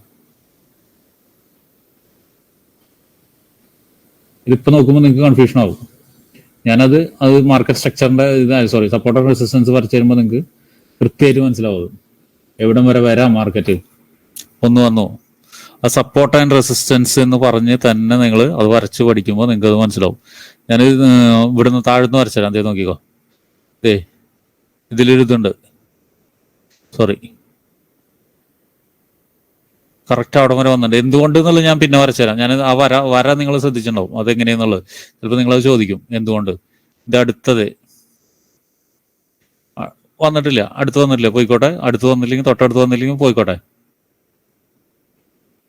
ഇതിപ്പോ നോക്കുമ്പോൾ നിങ്ങൾക്ക് കൺഫ്യൂഷൻ ആവും. ഞാനത് മാർക്കറ്റ് സ്ട്രക്ചറിന്റെ സപ്പോർട്ട് ആൻഡ് റെസിസ്റ്റൻസ് വരച്ചു തരുമ്പോൾ നിങ്ങൾക്ക് കൃത്യമായിട്ട് മനസ്സിലാവും എവിടം വരെ വരാം മാർക്കറ്റ്. ഒന്ന് വന്നു. ആ സപ്പോർട്ട് ആൻഡ് റെസിസ്റ്റൻസ് എന്ന് പറഞ്ഞ് തന്നെ നിങ്ങൾ അത് വരച്ച് പഠിക്കുമ്പോൾ നിങ്ങൾക്ക് അത് മനസ്സിലാവും. ഞാൻ ഇവിടുന്ന് താഴ്ന്ന് വരച്ചുതരാം. അതേ നോക്കിക്കോ. ഇതിലൊരു ഇതുണ്ട്. സോറി, കറക്റ്റ് അവിടെ വരെ വന്നിട്ടുണ്ട്. എന്തുകൊണ്ട് എന്നുള്ളത് ഞാൻ പിന്നെ വരച്ചുതരാം. ഞാൻ ആ വര നിങ്ങൾ ശ്രദ്ധിച്ചിട്ടുണ്ടാവും അതെങ്ങനെയാന്നുള്ളത്. ചിലപ്പോൾ നിങ്ങളത് ചോദിക്കും എന്തുകൊണ്ട്. ഇത് അടുത്തത് വന്നിട്ടില്ല, അടുത്ത് വന്നിട്ടില്ല, പോയിക്കോട്ടെ. അടുത്ത് വന്നില്ലെങ്കിൽ തൊട്ടടുത്ത് വന്നില്ലെങ്കിൽ പോയിക്കോട്ടെ.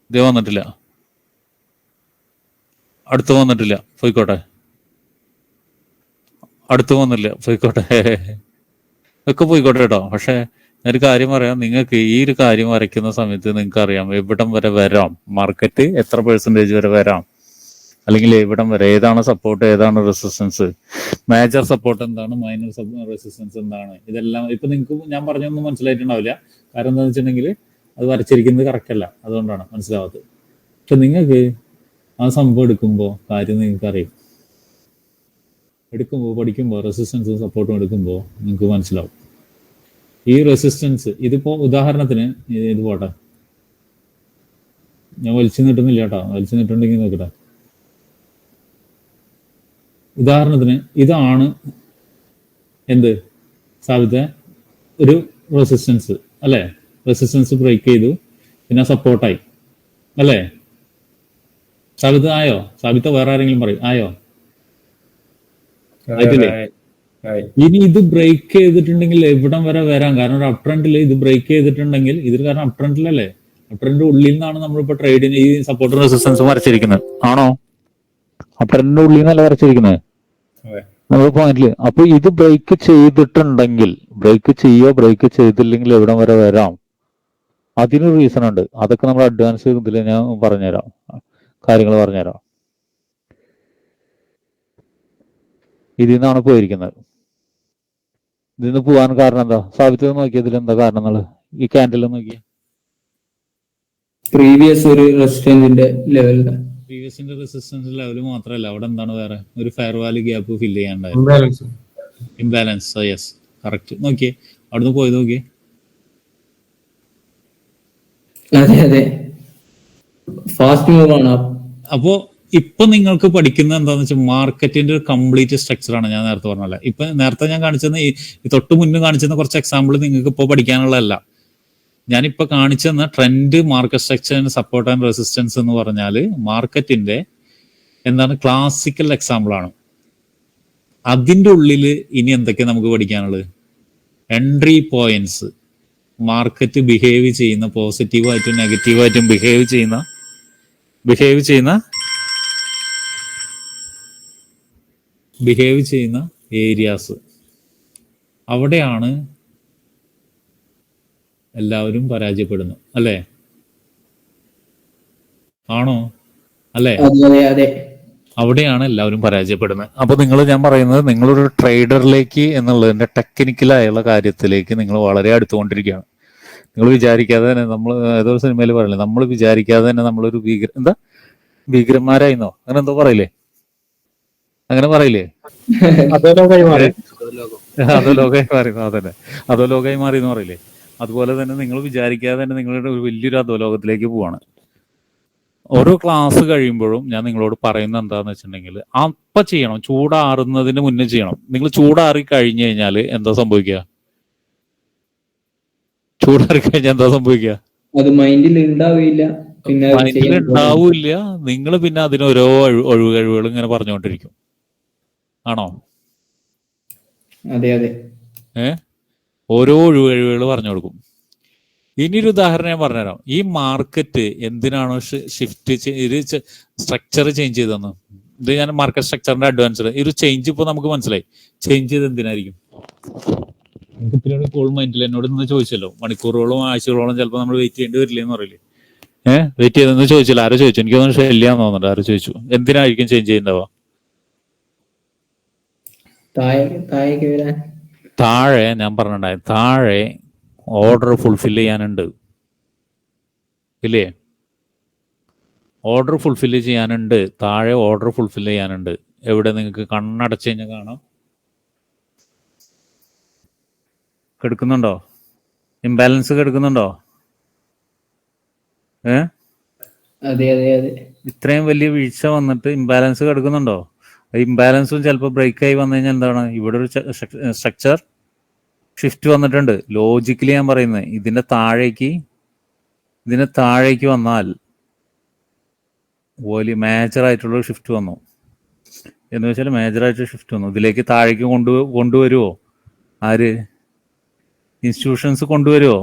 ഇത് വന്നിട്ടില്ല, അടുത്ത് വന്നിട്ടില്ല, പോയിക്കോട്ടെ. അടുത്ത് വന്നില്ല, പോയിക്കോട്ടെ. ഒക്കെ പോയിക്കോട്ടെ കേട്ടോ. പക്ഷെ ഞാനൊരു കാര്യം പറയാം, നിങ്ങൾക്ക് ഈ ഒരു കാര്യം വരയ്ക്കുന്ന സമയത്ത് നിങ്ങൾക്ക് അറിയാം എവിടം വരെ വരാം, മാർക്കറ്റ് എത്ര പെർസെൻറ്റേജ് വരെ വരാം, അല്ലെങ്കിൽ എവിടം വരെ, ഏതാണ് സപ്പോർട്ട്, ഏതാണ് റെസിസ്റ്റൻസ്, മേജർ സപ്പോർട്ട് എന്താണ്, മൈനർ റെസിസ്റ്റൻസ് എന്താണ്. ഇതെല്ലാം ഇപ്പൊ നിങ്ങൾക്ക് ഞാൻ പറഞ്ഞൊന്നും മനസ്സിലായിട്ടുണ്ടാവില്ല. കാരണം എന്താണെന്ന് വെച്ചിട്ടുണ്ടെങ്കിൽ അത് വരച്ചിരിക്കുന്നത് കറക്റ്റ് അല്ല, അതുകൊണ്ടാണ് മനസ്സിലാവാത്തത്. പക്ഷെ നിങ്ങൾക്ക് ആ സംഭവം എടുക്കുമ്പോൾ കാര്യം നിങ്ങൾക്ക് അറിയും. എടുക്കുമ്പോൾ പഠിക്കുമ്പോൾ റെസിസ്റ്റൻസും സപ്പോർട്ടും എടുക്കുമ്പോൾ നിങ്ങൾക്ക് മനസ്സിലാവും. ഈ റെസിസ്റ്റൻസ് ഇതിപ്പോ ഉദാഹരണത്തിന് ഇത് പോട്ടെ, ഞാൻ വലിച്ചു നീട്ടുന്നില്ല കേട്ടോ. വലിച്ചു നീട്ടുണ്ടെങ്കിൽ നോക്കട്ടെ. ഉദാഹരണത്തിന് ഇതാണ് എന്ത് സാബിത്തെ ഒരു റെസിസ്റ്റൻസ് അല്ലേ? റെസിസ്റ്റൻസ് ബ്രേക്ക് ചെയ്തു, പിന്നെ സപ്പോർട്ടായി അല്ലേ? സാബിത്ത് ആയോ? സാബിത്ത് വേറെ ആരെങ്കിലും പറയും ആയോ? ആയിട്ടില്ലേ? ഇനി ഇത് ബ്രേക്ക് ചെയ്തിട്ടുണ്ടെങ്കിൽ എവിടം വരെ വരാം? കാരണം ഒരു അപ് ട്രെൻഡിൽ ഇത് ബ്രേക്ക് ചെയ്തിട്ടുണ്ടെങ്കിൽ ഇതിൽ, കാരണം അപ് ട്രെൻഡിലല്ലേ, അപ് ട്രെൻഡിന്റെ ഉള്ളിൽ നിന്നാണ് നമ്മളിപ്പോ ട്രേഡിന് ഈ സപ്പോർട്ട് റെസിസ്റ്റൻസ് വരച്ചിരിക്കുന്നത്. ആണോ? അപ് ട്രെൻഡിന്റെ ഉള്ളിൽ നിന്നല്ല വരച്ചിരിക്കുന്നത് നമ്മൾ പോയിന്റില്. അപ്പൊ ഇത് ബ്രേക്ക് ചെയ്തിട്ടുണ്ടെങ്കിൽ, ബ്രേക്ക് ചെയ്തില്ലെങ്കിൽ എവിടം വരെ വരാം? അതിനൊരു റീസൺ ഉണ്ട്. അതൊക്കെ നമ്മൾ അഡ്വാൻസ് ഇതിൽ ഞാൻ പറഞ്ഞുതരാം, കാര്യങ്ങൾ പറഞ്ഞുതരാം. ഇതിൽ നിന്നാണ് പോയിരിക്കുന്നത്. ഇതിന്ന് പോവാൻ കാരണം എന്താ? സാബിത്ത് നോക്കിയ ഇതിൽ എന്താ കാരണം എന്നുള്ളത്? ഈ ക്യാൻഡിൽ നോക്കിയ പ്രീവിയസ് ഒരു റെസിസ്റ്റൻസിന്റെ ലെവലിൽ, പ്രീവിയസിന്റെ റെസിസ്റ്റൻസ് ലെവൽ മാത്രമല്ല, അവിടെ എന്താണ് വേറെ ഒരു ഫെയർ വാല്യൂ ഗ്യാപ്പ് ഫില്ല് ചെയ്യാണ്ടായിരുന്നു, ഇംബാലൻസ്. Yes, correct. നോക്കിയേ, അവിടുന്ന് പോയത് നോക്കിയേ. അതെ അതെ, ഫാസ്റ്റ് മൂവ് ആണ്. അപ്പോ ഇപ്പൊ നിങ്ങൾക്ക് പഠിക്കുന്നത് എന്താന്ന് വെച്ചാൽ മാർക്കറ്റിന്റെ ഒരു കംപ്ലീറ്റ് സ്ട്രക്ചറാണ്. ഞാൻ നേരത്തെ പറഞ്ഞല്ലേ, ഇപ്പൊ നേരത്തെ ഞാൻ കാണിച്ചെന്ന ഈ തൊട്ട് മുന്നേ കാണിച്ചെന്ന കുറച്ച് എക്സാമ്പിൾ നിങ്ങൾക്ക് ഇപ്പോൾ പഠിക്കാനുള്ളതല്ല. ഞാനിപ്പോ കാണിച്ചെന്ന trend, market structure, support and resistance എന്ന് പറഞ്ഞാല് മാർക്കറ്റിന്റെ എന്താണ് ക്ലാസിക്കൽ എക്സാമ്പിൾ ആണ്. അതിന്റെ ഉള്ളിൽ ഇനി എന്തൊക്കെയാ നമുക്ക് പഠിക്കാനുള്ളത്? എൻട്രി പോയിന്റ്സ്, മാർക്കറ്റ് ബിഹേവ് ചെയ്യുന്ന, പോസിറ്റീവായിട്ടും നെഗറ്റീവായിട്ടും ബിഹേവ് ചെയ്യുന്ന ഏരിയാസ്. അവിടെയാണ് എല്ലാവരും പരാജയപ്പെടുന്നത് അല്ലേ? ആണോ? അല്ലേ? അവിടെയാണ് എല്ലാവരും പരാജയപ്പെടുന്നത്. അപ്പൊ ഞാൻ പറയുന്നത്, നിങ്ങളൊരു ട്രേഡറിലേക്ക് എന്നുള്ളതിന്റെ ടെക്നിക്കലായുള്ള കാര്യത്തിലേക്ക് നിങ്ങൾ വളരെ അടുത്തുകൊണ്ടിരിക്കുകയാണ്. നിങ്ങൾ വിചാരിക്കാതെ തന്നെ, നമ്മൾ ഏതൊരു സിനിമയിൽ പറയില്ലേ, നമ്മൾ വിചാരിക്കാതെ തന്നെ നമ്മളൊരു ഭീകരന്മാരായിരുന്നോ, അങ്ങനെ എന്തോ പറയില്ലേ? അങ്ങനെ പറയില്ലേ? അതോ ലോകമായി മാറി, അതന്നെ, അതോ ലോകമായി മാറി എന്ന് പറയില്ലേ? അതുപോലെ തന്നെ നിങ്ങൾ വിചാരിക്കാതെ തന്നെ നിങ്ങളുടെ ഒരു വലിയൊരു അധോലോകത്തിലേക്ക് പോവാണ്. ഓരോ ക്ലാസ് കഴിയുമ്പോഴും ഞാൻ നിങ്ങളോട് പറയുന്നത് എന്താന്ന് വെച്ചിട്ടുണ്ടെങ്കിൽ, അപ്പൊ ചെയ്യണം, ചൂടാറുന്നതിന് മുന്നേ ചെയ്യണം. നിങ്ങൾ ചൂടാറി കഴിഞ്ഞു കഴിഞ്ഞാൽ എന്താ സംഭവിക്കുക? ചൂടാറി കഴിഞ്ഞാൽ എന്താ സംഭവിക്കുക? അത് മൈൻഡിൽ ഉണ്ടാവില്ല, നിങ്ങൾ പിന്നെ അതിന് ഓരോ ഒഴിവുകൾ ഇങ്ങനെ പറഞ്ഞുകൊണ്ടിരിക്കും. ആണോ? അതെ അതെ. ഓരോ ഒഴിവുകൾ പറഞ്ഞു കൊടുക്കും. ഇനിയൊരു ഉദാഹരണം ഞാൻ പറഞ്ഞുതരാം. ഈ മാർക്കറ്റ് എന്തിനാണോ ഷിഫ്റ്റ് സ്ട്രക്ചർ ചേഞ്ച് ചെയ്തെന്ന്, ഇത് ഞാൻ മാർക്കറ്റ് സ്ട്രക്ചറിന്റെ അഡ്വാൻസ്ഡ് ഈ ഒരു ചേഞ്ച് ഇപ്പൊ നമുക്ക് മനസ്സിലായി. ചേഞ്ച് ചെയ്ത് എന്തിനായിരിക്കും? നമുക്ക് ഇത്തിരി കോൾ മൈൻഡിൽ എന്നോട് ഇന്ന് ചോദിച്ചല്ലോ, മണിക്കൂറുകളോളം ആഴ്ചകളോളം ചിലപ്പോൾ നമ്മൾ വെയിറ്റ് ചെയ്യേണ്ടി വരില്ലേ എന്ന് പറയില്ലേ? വെയിറ്റ് ചെയ്തെന്ന് ചോദിച്ചില്ല, ആരോ ചോദിച്ചു, എനിക്ക് തോന്നുന്നു ശല്യാന്ന് തോന്നുന്നുണ്ട്. ആരോ ചോദിച്ചു എന്തിനായിരിക്കും ചേഞ്ച് ചെയ്യുന്നവ? താഴെ ഞാൻ പറഞ്ഞിട്ടുണ്ടായി, താഴെ ഓർഡർ ഫുൾഫിൽ ചെയ്യാനുണ്ട് ഇല്ലേ? ഓർഡർ ഫുൾഫിൽ ചെയ്യാനുണ്ട്, താഴെ ഓർഡർ ഫുൾഫിൽ ചെയ്യാനുണ്ട്. എവിടെ? നിങ്ങൾക്ക് കണ്ണടച്ച് കഴിഞ്ഞാൽ കാണാം. കെടുക്കുന്നുണ്ടോ? ഇംബാലൻസ് കെടുക്കുന്നുണ്ടോ? ഇത്രയും വലിയ വീഴ്ച വന്നിട്ട് ഇംബാലൻസ് കിടക്കുന്നുണ്ടോ? ഇംബാലൻസും ചിലപ്പോൾ ബ്രേക്ക് ആയി വന്നു കഴിഞ്ഞാൽ എന്താണ്? ഇവിടെ ഒരു സ്ട്രക്ചർ ഷിഫ്റ്റ് വന്നിട്ടുണ്ട്. ലോജിക്കലി ഞാൻ പറയുന്നത്, ഇതിന്റെ താഴേക്ക് ഇതിന് താഴേക്ക് വന്നാൽ വലിയ മേജറായിട്ടുള്ള ഷിഫ്റ്റ് വന്നു എന്ന് വെച്ചാൽ മേജറായിട്ട് ഷിഫ്റ്റ് വന്നു. ഇതിലേക്ക് താഴേക്ക് കൊണ്ടുവരുമോ? ആര്? ഇൻസ്റ്റിറ്റ്യൂഷൻസ് കൊണ്ടുവരുമോ?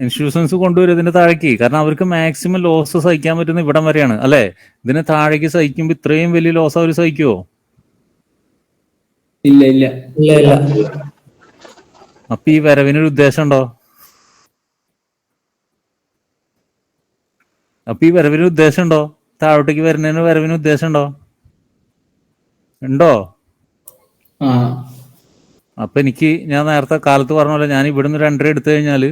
ഇൻസ്റ്റിറ്റ്യൂഷൻസ് കൊണ്ടുവരും ഇതിന്റെ താഴേക്ക്. കാരണം അവർക്ക് മാക്സിമം ലോസ് സഹിക്കാൻ പറ്റുന്ന ഇവിടം വരെയാണ് അല്ലെ. ഇതിന് താഴേക്ക് സഹിക്കുമ്പോൾ ഇത്രയും വലിയ ലോസ് അവർ സഹിക്കുമോ? ഇല്ല ഇല്ല ഇല്ല ഇല്ല. അപ്പൊ ഈ വരവിനൊരു ഉദ്ദേശം ഉണ്ടോ? താഴോട്ടേക്ക് വരുന്നതിന് വരവിന് ഉദ്ദേശം ഉണ്ടോ? ആ അപ്പൊ ഞാൻ നേരത്തെ കാലത്ത് പറഞ്ഞ പോലെ ഞാൻ ഇവിടുന്ന് 2.5 എടുത്തു കഴിഞ്ഞാല്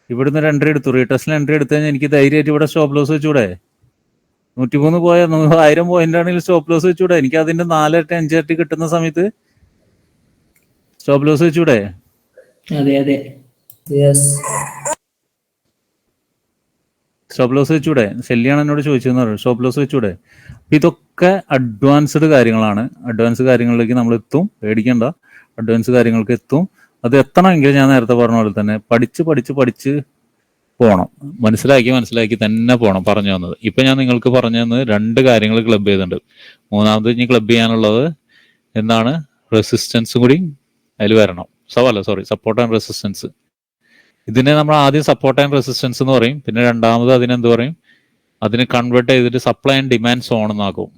ഇവിടുന്ന് 2.5 എടുത്തു, റീടെസ്റ്റിൽ 2.5 എടുത്തു കഴിഞ്ഞാൽ എനിക്ക് ധൈര്യമായിട്ട് ഇവിടെ സ്റ്റോപ്പ് ലോസ് വെച്ചൂടെ? 103 പോയ 1000 പോയിന്റ് ആണെങ്കിൽ സ്റ്റോപ്പ് ലോസ് വെച്ചൂടെ? എനിക്ക് അതിന്റെ 4 ഇരട്ടി 5 ഇരട്ടി കിട്ടുന്ന സമയത്ത് സ്റ്റോപ്പ് ലോസ് വെച്ചൂടെ? അതെ അതെ യെസ്. സ്റ്റോപ്പ് ലോസ് വെച്ചൂടെ? ശല്യാണ് എന്നോട് ചോദിച്ചതെന്ന് പറഞ്ഞു. സ്റ്റോപ്പ് ലോസ് വെച്ചൂടെ? ഇതൊക്കെ അഡ്വാൻസ്ഡ് കാര്യങ്ങളാണ്. അഡ്വാൻസ് കാര്യങ്ങളിലേക്ക് നമ്മൾ എത്തും, പേടിക്കണ്ട. അഡ്വാൻസ് കാര്യങ്ങൾക്ക് എത്തും. അത് എത്തണമെങ്കിൽ ഞാൻ നേരത്തെ പറഞ്ഞ പോലെ തന്നെ പഠിച്ച് പോകണം. മനസ്സിലാക്കി തന്നെ പോകണം. പറഞ്ഞു വന്നത് ഇപ്പൊ ഞാൻ നിങ്ങൾക്ക് പറഞ്ഞു തന്നത് 2 കാര്യങ്ങൾ ക്ലബ് ചെയ്തിട്ടുണ്ട്. മൂന്നാമത് ഇനി ക്ലബ് ചെയ്യാനുള്ളത് എന്താണ്? റെസിസ്റ്റൻസും കൂടി അതിൽ വരണം. Support and resistance. ഇതിനെ നമ്മൾ ആദ്യം സപ്പോർട്ട് ആൻഡ് റെസിസ്റ്റൻസ് എന്ന് പറയും. പിന്നെ രണ്ടാമത് അതിനെന്ത് പറയും? അതിനെ കൺവേർട്ട് ചെയ്തിട്ട് സപ്ലൈ ആൻഡ് ഡിമാൻഡ് സോൺ എന്നാക്കും.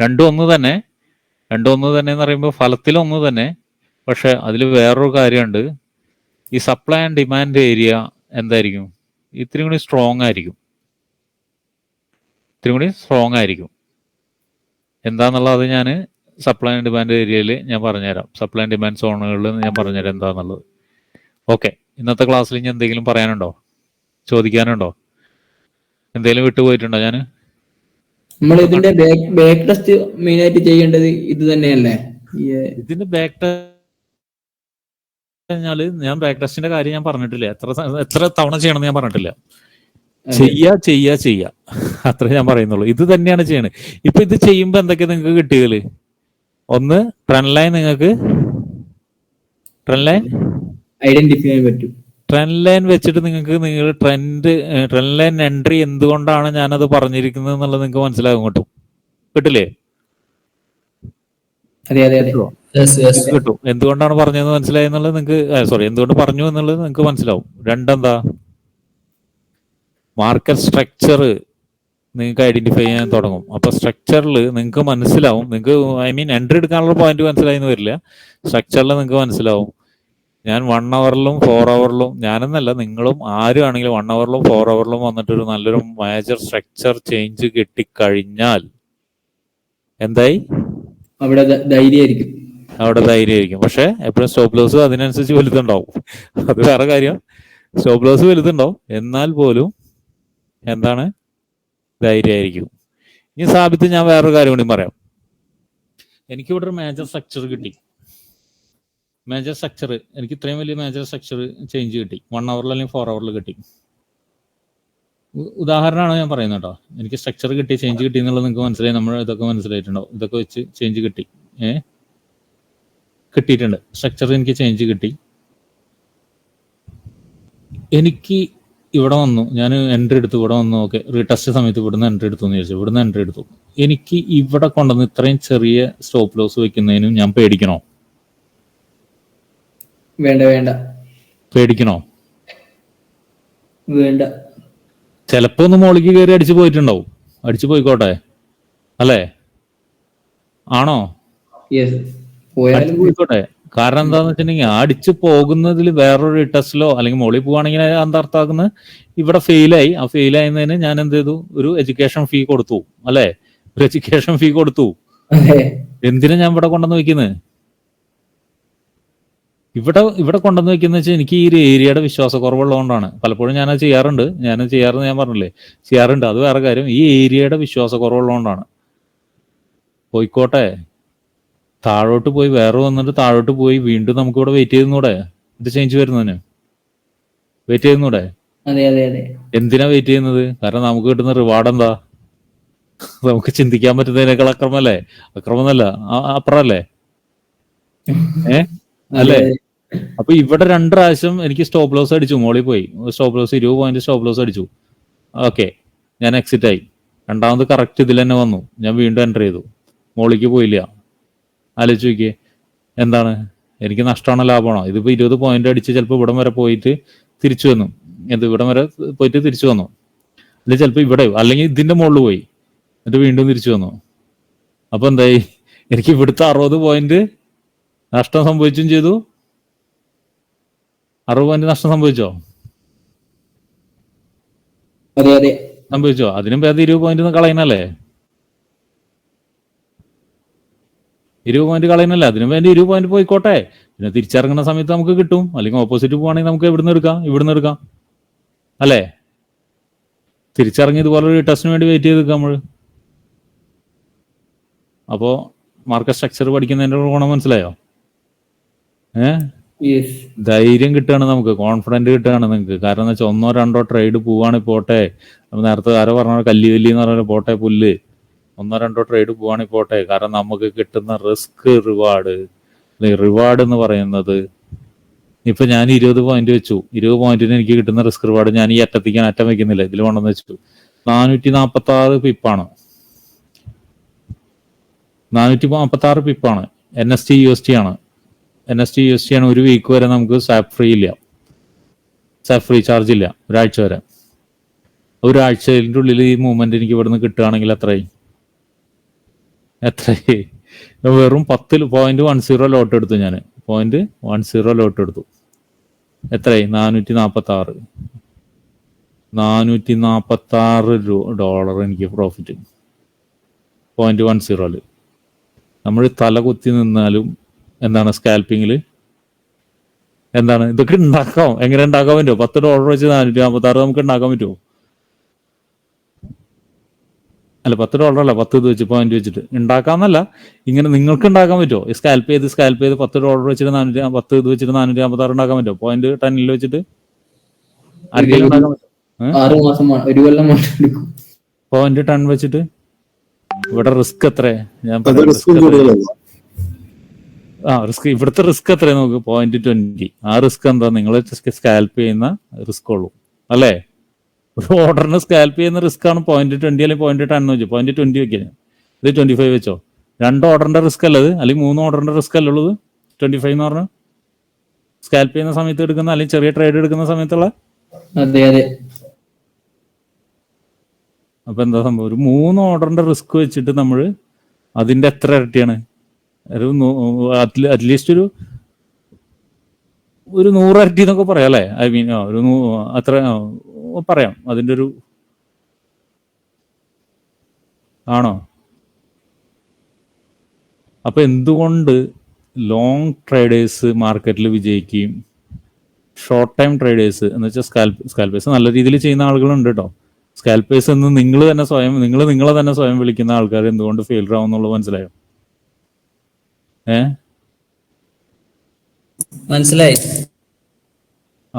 രണ്ടും ഒന്ന് തന്നെ എന്ന് പറയുമ്പോൾ ഫലത്തിൽ ഒന്ന് തന്നെ. പക്ഷെ അതിൽ വേറൊരു കാര്യമുണ്ട്. ഈ സപ്ലൈ ആൻഡ് ഡിമാൻഡ് ഏരിയ എന്തായിരിക്കും? ഇത്തിരി കൂടി സ്ട്രോങ് ആയിരിക്കും. എന്താന്നുള്ളത് അത് ഞാൻ സപ്ലൈ ആൻഡ് ഡിമാൻഡ് ഏരിയയിൽ ഞാൻ പറഞ്ഞുതരാം. സപ്ലൈ ആൻഡ് ഡിമാൻഡ് സോണുകളിൽ ഞാൻ പറഞ്ഞുതരാം എന്താന്നുള്ളത്. ഓക്കെ, ഇന്നത്തെ ക്ലാസ്സിൽ ഇനി എന്തെങ്കിലും പറയാനുണ്ടോ? ചോദിക്കാനുണ്ടോ? എന്തെങ്കിലും വിട്ടുപോയിട്ടുണ്ടോ? നമ്മൾ ഇതിന്റെ ബാക്ക് ടെസ്റ്റ് മെയിൻ ആയിട്ട് ചെയ്യേണ്ടത് ഇത് തന്നെയല്ലേ? ഇതിന്റെ ബാക്ക് കഴിഞ്ഞാല് ഞാൻ ബാക്ക് ടെസ്റ്റിന്റെ കാര്യം ഞാൻ പറഞ്ഞിട്ടില്ല. എത്ര തവണ ചെയ്യണമെന്ന് ഞാൻ പറഞ്ഞിട്ടില്ല. ചെയ്യാ അത്രേ ഞാൻ പറയുന്നുള്ളൂ. ഇത് തന്നെയാണ് ചെയ്യണത്. ഇപ്പൊ ഇത് ചെയ്യുമ്പോ എന്തൊക്കെ നിങ്ങൾക്ക് കിട്ടിയതില്? ഒന്ന്, ട്രെൻഡ് ലൈൻ ഐഡന്റിഫൈ ചെയ്യാൻ പറ്റും. ട്രെൻഡ് ലൈൻ വെച്ചിട്ട് നിങ്ങൾ ട്രെൻഡ് ലൈൻ എൻട്രി എന്തുകൊണ്ടാണ് ഞാനത് പറഞ്ഞിരിക്കുന്നത് എന്നുള്ളത് നിങ്ങൾക്ക് മനസ്സിലാകും. കിട്ടില്ലേ? കിട്ടും. എന്തുകൊണ്ടാണ് പറഞ്ഞതെന്ന് മനസ്സിലായി എന്നുള്ളത് നിങ്ങൾക്ക് എന്തുകൊണ്ട് പറഞ്ഞു എന്നുള്ളത് നിങ്ങൾക്ക് മനസ്സിലാവും. രണ്ടെന്താ? മാർക്കറ്റ് സ്ട്രക്ചർ നിങ്ങൾക്ക് ഐഡന്റിഫൈ ചെയ്യാൻ തുടങ്ങും. അപ്പൊ സ്ട്രക്ചറിൽ നിങ്ങൾക്ക് മനസ്സിലാവും. എൻട്രി എടുക്കാനുള്ള പോയിന്റ് മനസ്സിലായിന്ന് വരില്ല. സ്ട്രക്ചറിൽ നിങ്ങൾക്ക് മനസ്സിലാവും. ഞാൻ 1 അവറിലും 4 അവറിലും, ഞാനെന്നല്ല നിങ്ങളും ആരും ആണെങ്കിലും 1 അവറിലും 4 അവറിലും വന്നിട്ടൊരു നല്ലൊരു മേജർ സ്ട്രക്ചർ ചേഞ്ച് കിട്ടിക്കഴിഞ്ഞാൽ എന്തായി? അവിടെ ധൈര്യമായിരിക്കും. പക്ഷെ എപ്പോഴും സ്റ്റോപ്പ് ലോസ് അതിനനുസരിച്ച് വലുതുണ്ടാവും. അത് വേറെ കാര്യം. സ്റ്റോപ്പ് ലോസ് വലുതുണ്ടാവും, എന്നാൽ പോലും എന്താണ്? ധൈര്യമായിരിക്കും. ഇനി സാബിത്ത്, ഞാൻ വേറൊരു കാര്യം കൂടി പറയാം. എനിക്കിവിടെ ഒരു മേജർ സ്ട്രക്ചർ കിട്ടി. എനിക്ക് ഇത്രയും വലിയ മേജർ സ്ട്രക്ചർ ചേഞ്ച് കിട്ടി. 1 അവറിൽ അല്ലെങ്കിൽ 4 അവറിൽ കിട്ടി. ഉദാഹരണമാണ് ഞാൻ പറയുന്നത് കേട്ടോ. എനിക്ക് സ്ട്രക്ചർ കിട്ടി, ചേഞ്ച് കിട്ടി എന്നുള്ളത് നിങ്ങൾക്ക് മനസ്സിലായി. നമ്മൾ ഇതൊക്കെ മനസ്സിലായിട്ടുണ്ടാവും. ഇതൊക്കെ വെച്ച് ചേഞ്ച് കിട്ടിയിട്ടുണ്ട്. സ്ട്രക്ചർ എനിക്ക് ചേഞ്ച് കിട്ടി. എനിക്ക് ഇവിടെ വന്നു, ഞാൻ എൻട്രി എടുത്തു. ഇവിടെ വന്നു, ഓക്കെ, റീടെസ്റ്റ് സമയത്ത് ഇവിടുന്ന് എൻട്രി എടുത്തു എന്ന് ചോദിച്ചു. ഇവിടുന്ന് എൻട്രി എടുത്തു. എനിക്ക് ഇവിടെ കൊണ്ടുവന്ന് ഇത്രയും ചെറിയ സ്റ്റോപ്പ് ലോസ് വെക്കുന്നതിനും ഞാൻ പേടിക്കണോ? വേണ്ട. പേടിക്കണോ? വേണ്ട. ചിലപ്പോ ഒന്ന് മോളിക്ക് കയറി അടിച്ചു പോയിട്ടുണ്ടാവും. അടിച്ചു പോയിക്കോട്ടെ, അല്ലേ? ആണോ? പോയിക്കോട്ടെ. കാരണം എന്താന്ന് വെച്ചിട്ടുണ്ടെങ്കിൽ അടിച്ചു പോകുന്നതിൽ വേറൊരു ടെസ്റ്റിലോ അല്ലെങ്കിൽ മോളിൽ പോവാണെങ്കിൽ അന്തർത്ഥമാക്കുന്നത് ഇവിടെ ഫെയിലായി. ആ ഫെയിലായതിന് ഞാൻ എന്ത് ചെയ്തു? ഒരു എഡ്യൂക്കേഷൻ ഫീ കൊടുത്തു, അല്ലെ? ഒരു എഡ്യൂക്കേഷൻ ഫീ കൊടുത്തു. എന്തിനാ ഞാൻ ഇവിടെ കൊണ്ടുവന്ന് വെക്കുന്നത്? ഇവിടെ കൊണ്ടുവന്ന് വെക്കുന്ന വെച്ചാൽ എനിക്ക് ഈ ഒരു ഏരിയയുടെ വിശ്വാസക്കുറവുള്ളതുകൊണ്ടാണ്. പലപ്പോഴും ഞാനത് ചെയ്യാറുണ്ട്. ഞാൻ പറഞ്ഞില്ലേ, ചെയ്യാറുണ്ട്. അത് വേറെ കാര്യം. ഈ ഏരിയയുടെ വിശ്വാസക്കുറവുള്ളതുകൊണ്ടാണ്. പോയിക്കോട്ടെ, താഴോട്ട് പോയി വേറെ വന്നിട്ട് താഴോട്ട് പോയി വീണ്ടും നമുക്ക് ഇവിടെ വെയിറ്റ് ചെയ്യുന്നൂടെ? ഇത് ചേഞ്ച് വരുന്നതിന് വെയിറ്റ് ചെയ്യുന്നൂടെ? എന്തിനാ വെയിറ്റ് ചെയ്യുന്നത്? കാരണം നമുക്ക് കിട്ടുന്ന റിവാർഡ് എന്താ? നമുക്ക് ചിന്തിക്കാൻ പറ്റുന്നതിനേക്കാൾ അക്രമല്ലേ? അക്രമമല്ല, അപ്പുറല്ലേ? അല്ലേ? അപ്പൊ ഇവിടെ 2 പ്രാവശ്യം എനിക്ക് സ്റ്റോപ്പ് ലോസ് അടിച്ചു, മോളിൽ പോയി stop loss 20 point stop loss അടിച്ചു. ഓക്കെ, ഞാൻ എക്സിറ്റ് ആയി. രണ്ടാമത് കറക്റ്റ് ഇതിൽ തന്നെ വന്നു, ഞാൻ വീണ്ടും എൻ്റർ ചെയ്തു, മോളിലേക്ക് പോയില്ല. ആലോചിച്ച് നോക്കിയേ, എന്താണ് എനിക്ക് നഷ്ടമാണോ ലാഭമാണോ? ഇതിപ്പോ 20 പോയിന്റ് അടിച്ച് ചിലപ്പോൾ ഇവിടം വരെ പോയിട്ട് തിരിച്ചു വന്നു, ഇവിടം വരെ പോയിട്ട് തിരിച്ചു വന്നു, അല്ലെങ്കിൽ ചിലപ്പോൾ ഇവിടെ, അല്ലെങ്കിൽ ഇതിന്റെ മുകളിൽ പോയി എന്നിട്ട് വീണ്ടും തിരിച്ചു വന്നു. അപ്പൊ എന്തായി, എനിക്ക് ഇവിടുത്തെ 60 പോയിന്റ് നഷ്ടം സംഭവിച്ചും ചെയ്തു. 60 പോയിന്റ് നഷ്ടം സംഭവിച്ചോ? അതെ അതെ സംഭവിച്ചോ? അതിനും ഭേദം 20 പോയിന്റ് കളയുന്നല്ലേ, 20 പോയിന്റ് കളയുന്നല്ലേ, അതിനും വേണ്ടി 20 പോയിന്റ് പോയിക്കോട്ടെ. പിന്നെ തിരിച്ചിറങ്ങുന്ന സമയത്ത് നമുക്ക് കിട്ടും, അല്ലെങ്കിൽ ഓപ്പോസിറ്റ് പോവാണെങ്കിൽ നമുക്ക് ഇവിടുന്ന് എടുക്കാം അല്ലേ? തിരിച്ചിറങ്ങി ഇതുപോലെ ഒരു ടെസ്റ്റിന് വേണ്ടി വെയിറ്റ് ചെയ്ത് നിൽക്കാം നമ്മൾ. അപ്പോ മാർക്കറ്റ് സ്ട്രക്ചർ പഠിക്കുന്നതിന്റെ ഗുണം മനസ്സിലായോ? യെസ് ധൈര്യം കിട്ടുകയാണ് നമുക്ക്, കോൺഫിഡന്റ് കിട്ടുകയാണ് നിങ്ങൾക്ക്. കാരണം എന്ന് വെച്ചാൽ 1-2 ട്രേഡ് പോവാണ് പോട്ടെ. നേരത്തെ ആരോ പറഞ്ഞ കല്ലി എന്ന് പറഞ്ഞ പോട്ടെ പുല്ല്, 1-2 ട്രേഡ് പോവാണ് പോട്ടെ. കാരണം നമുക്ക് കിട്ടുന്ന റിസ്ക് റിവാർഡ് എന്ന് പറയുന്നത്, ഇപ്പൊ ഞാൻ 20 പോയിന്റ് വെച്ചു, 20 പോയിന്റിന് എനിക്ക് കിട്ടുന്ന റിസ്ക് റിവാർഡ് ഞാൻ ഈ അറ്റം വെക്കുന്നില്ല, ഇതിൽ കൊണ്ടുവന്ന് വെച്ചു 446 പിപ്പാണ്. 446 പിപ്പാണ്. NST UST ആണ്. ഒരു വീക്ക് വരെ നമുക്ക് സാപ്പ് ഫ്രീ ചാർജ് ഇല്ല, ഒരാഴ്ച വരെ. ഒരാഴ്ചയുടെ ഉള്ളിൽ ഈ മൂവ്മെന്റ് എനിക്ക് ഇവിടുന്ന് കിട്ടുകയാണെങ്കിൽ എത്രയായി? വെറും 10.10 ലോട്ട് എടുത്തു ഞാൻ, 0.10 ലോട്ട് എടുത്തു. എത്രയായി? 446 ഡോളർ എനിക്ക് പ്രോഫിറ്റ് 0.10. നമ്മൾ തല കുത്തി നിന്നാലും എന്താണ് സ്കാൽപ്പിങ്ങിൽ എന്താണ് ഇതൊക്കെ ഉണ്ടാക്കാം. എങ്ങനെ ഉണ്ടാക്കാൻ പറ്റുമോ? $10 വെച്ച് 446 നമുക്ക് ഉണ്ടാക്കാൻ പറ്റുമോ? അല്ല, $10 അല്ല, 10 ഇത് വെച്ച് പോയിന്റ് വെച്ചിട്ട് ഉണ്ടാക്കാന്നല്ല, ഇങ്ങനെ നിങ്ങൾക്ക് ഉണ്ടാക്കാൻ പറ്റുമോ? സ്കാൽപ്പ് ചെയ്ത് $10 വെച്ചിട്ട് 10 ഇത് വെച്ചിട്ട് 456 ഉണ്ടാക്കാൻ പറ്റുമോ? 0.10 വെച്ചിട്ട് ആർക്കെങ്കിലും ഉണ്ടാക്കാൻ പറ്റുമോ? 6 മാസം 1 കൊല്ലം 0.10 വെച്ചിട്ട് ഇവിടെ റിസ്ക് എത്ര? ഞാൻ ഇവിടുത്തെ റിസ്ക് എത്ര നോക്ക്, 0.20. ആ റിസ്ക് എന്താ? നിങ്ങൾ സ്കാൽപ്പ് ചെയ്യുന്ന റിസ്ക് ഉള്ളൂ അല്ലേ? ഒരു ഓർഡറിന് സ്കാൽപ്പ് ചെയ്യുന്ന റിസ്ക് ആണ് 0.20 അല്ലെങ്കിൽ 0.10 വെച്ചു. 0.20 വെക്കാൻ ഇത് 25 വെച്ചോ. 2 ഓർഡറിന്റെ റിസ്ക് അല്ലത്, അല്ലെങ്കിൽ 3 ഓർഡറിന്റെ റിസ്ക് അല്ലേ ഉള്ളത് 25 എന്ന് പറഞ്ഞാൽ? സ്കാൽപ്പ് ചെയ്യുന്ന സമയത്ത് എടുക്കുന്ന, അല്ലെങ്കിൽ ചെറിയ ട്രേഡ് എടുക്കുന്ന സമയത്തുള്ള. അപ്പൊ എന്താ സംഭവം? ഒരു 3 ഓർഡറിന്റെ റിസ്ക് വെച്ചിട്ട് നമ്മൾ അതിന്റെ എത്ര ഇരട്ടിയാണ്? അറ്റ്ലീസ്റ്റ് ഒരു 100 ഇരട്ടി എന്നൊക്കെ പറയാം അല്ലേ? ഐ മീൻ അത്ര പറയാം. അതിന്റെ ഒരു ആണോ? അപ്പൊ എന്തുകൊണ്ട് ലോങ് ട്രേഡേഴ്സ് മാർക്കറ്റിൽ വിജയിക്കുകയും ഷോർട്ട് ടൈം ട്രേഡേഴ്സ് എന്ന് വെച്ചാൽ സ്കാൽപ്പേഴ്സ് നല്ല രീതിയിൽ ചെയ്യുന്ന ആളുകളുണ്ട് കേട്ടോ. സ്കാൽപ്പേഴ്സ് എന്ന് നിങ്ങളെ തന്നെ സ്വയം വിളിക്കുന്ന ആൾക്കാർ എന്തുകൊണ്ട് ഫെയിലർ ആവും എന്നുള്ളത് മനസ്സിലായോ? മനസ്സിലായി.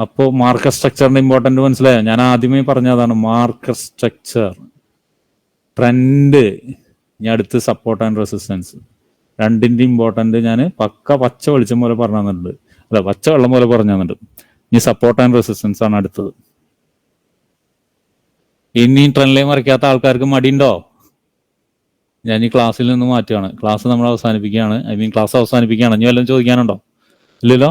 അപ്പോ മാർക്കറ്റ് സ്ട്രക്ചറിന്റെ ഇമ്പോർട്ടന്റ് മനസ്സിലായോ? ഞാൻ ആദ്യമേ പറഞ്ഞതാണ് മാർക്കറ്റ് സ്ട്രക്ചർ, ട്രെൻഡ്, ഇനി അടുത്ത് സപ്പോർട്ട് ആൻഡ് റെസിസ്റ്റൻസ്, രണ്ടിന്റെ ഇമ്പോർട്ടന്റ് ഞാൻ പച്ച വെളിച്ചം പോലെ പറഞ്ഞു തന്നിട്ടുണ്ട്, അല്ല പച്ച വെള്ളം പോലെ പറഞ്ഞു തന്നിട്ടുണ്ട്. ഇനി സപ്പോർട്ട് ആൻഡ് റെസിസ്റ്റൻസ് ആണ് അടുത്തത്. ഇനി ട്രെൻഡിലെ മറിക്കാത്ത ആൾക്കാർക്ക് മടിയുണ്ടോ? ഞാൻ ഈ ക്ലാസ്സിൽ നിന്ന് മാറ്റുകയാണ്, ക്ലാസ് നമ്മൾ അവസാനിപ്പിക്കുകയാണ്. ക്ലാസ് അവസാനിപ്പിക്കുകയാണ്. ഇനി വല്ലതും ചോദിക്കാനുണ്ടോ? ഇല്ലല്ലോ.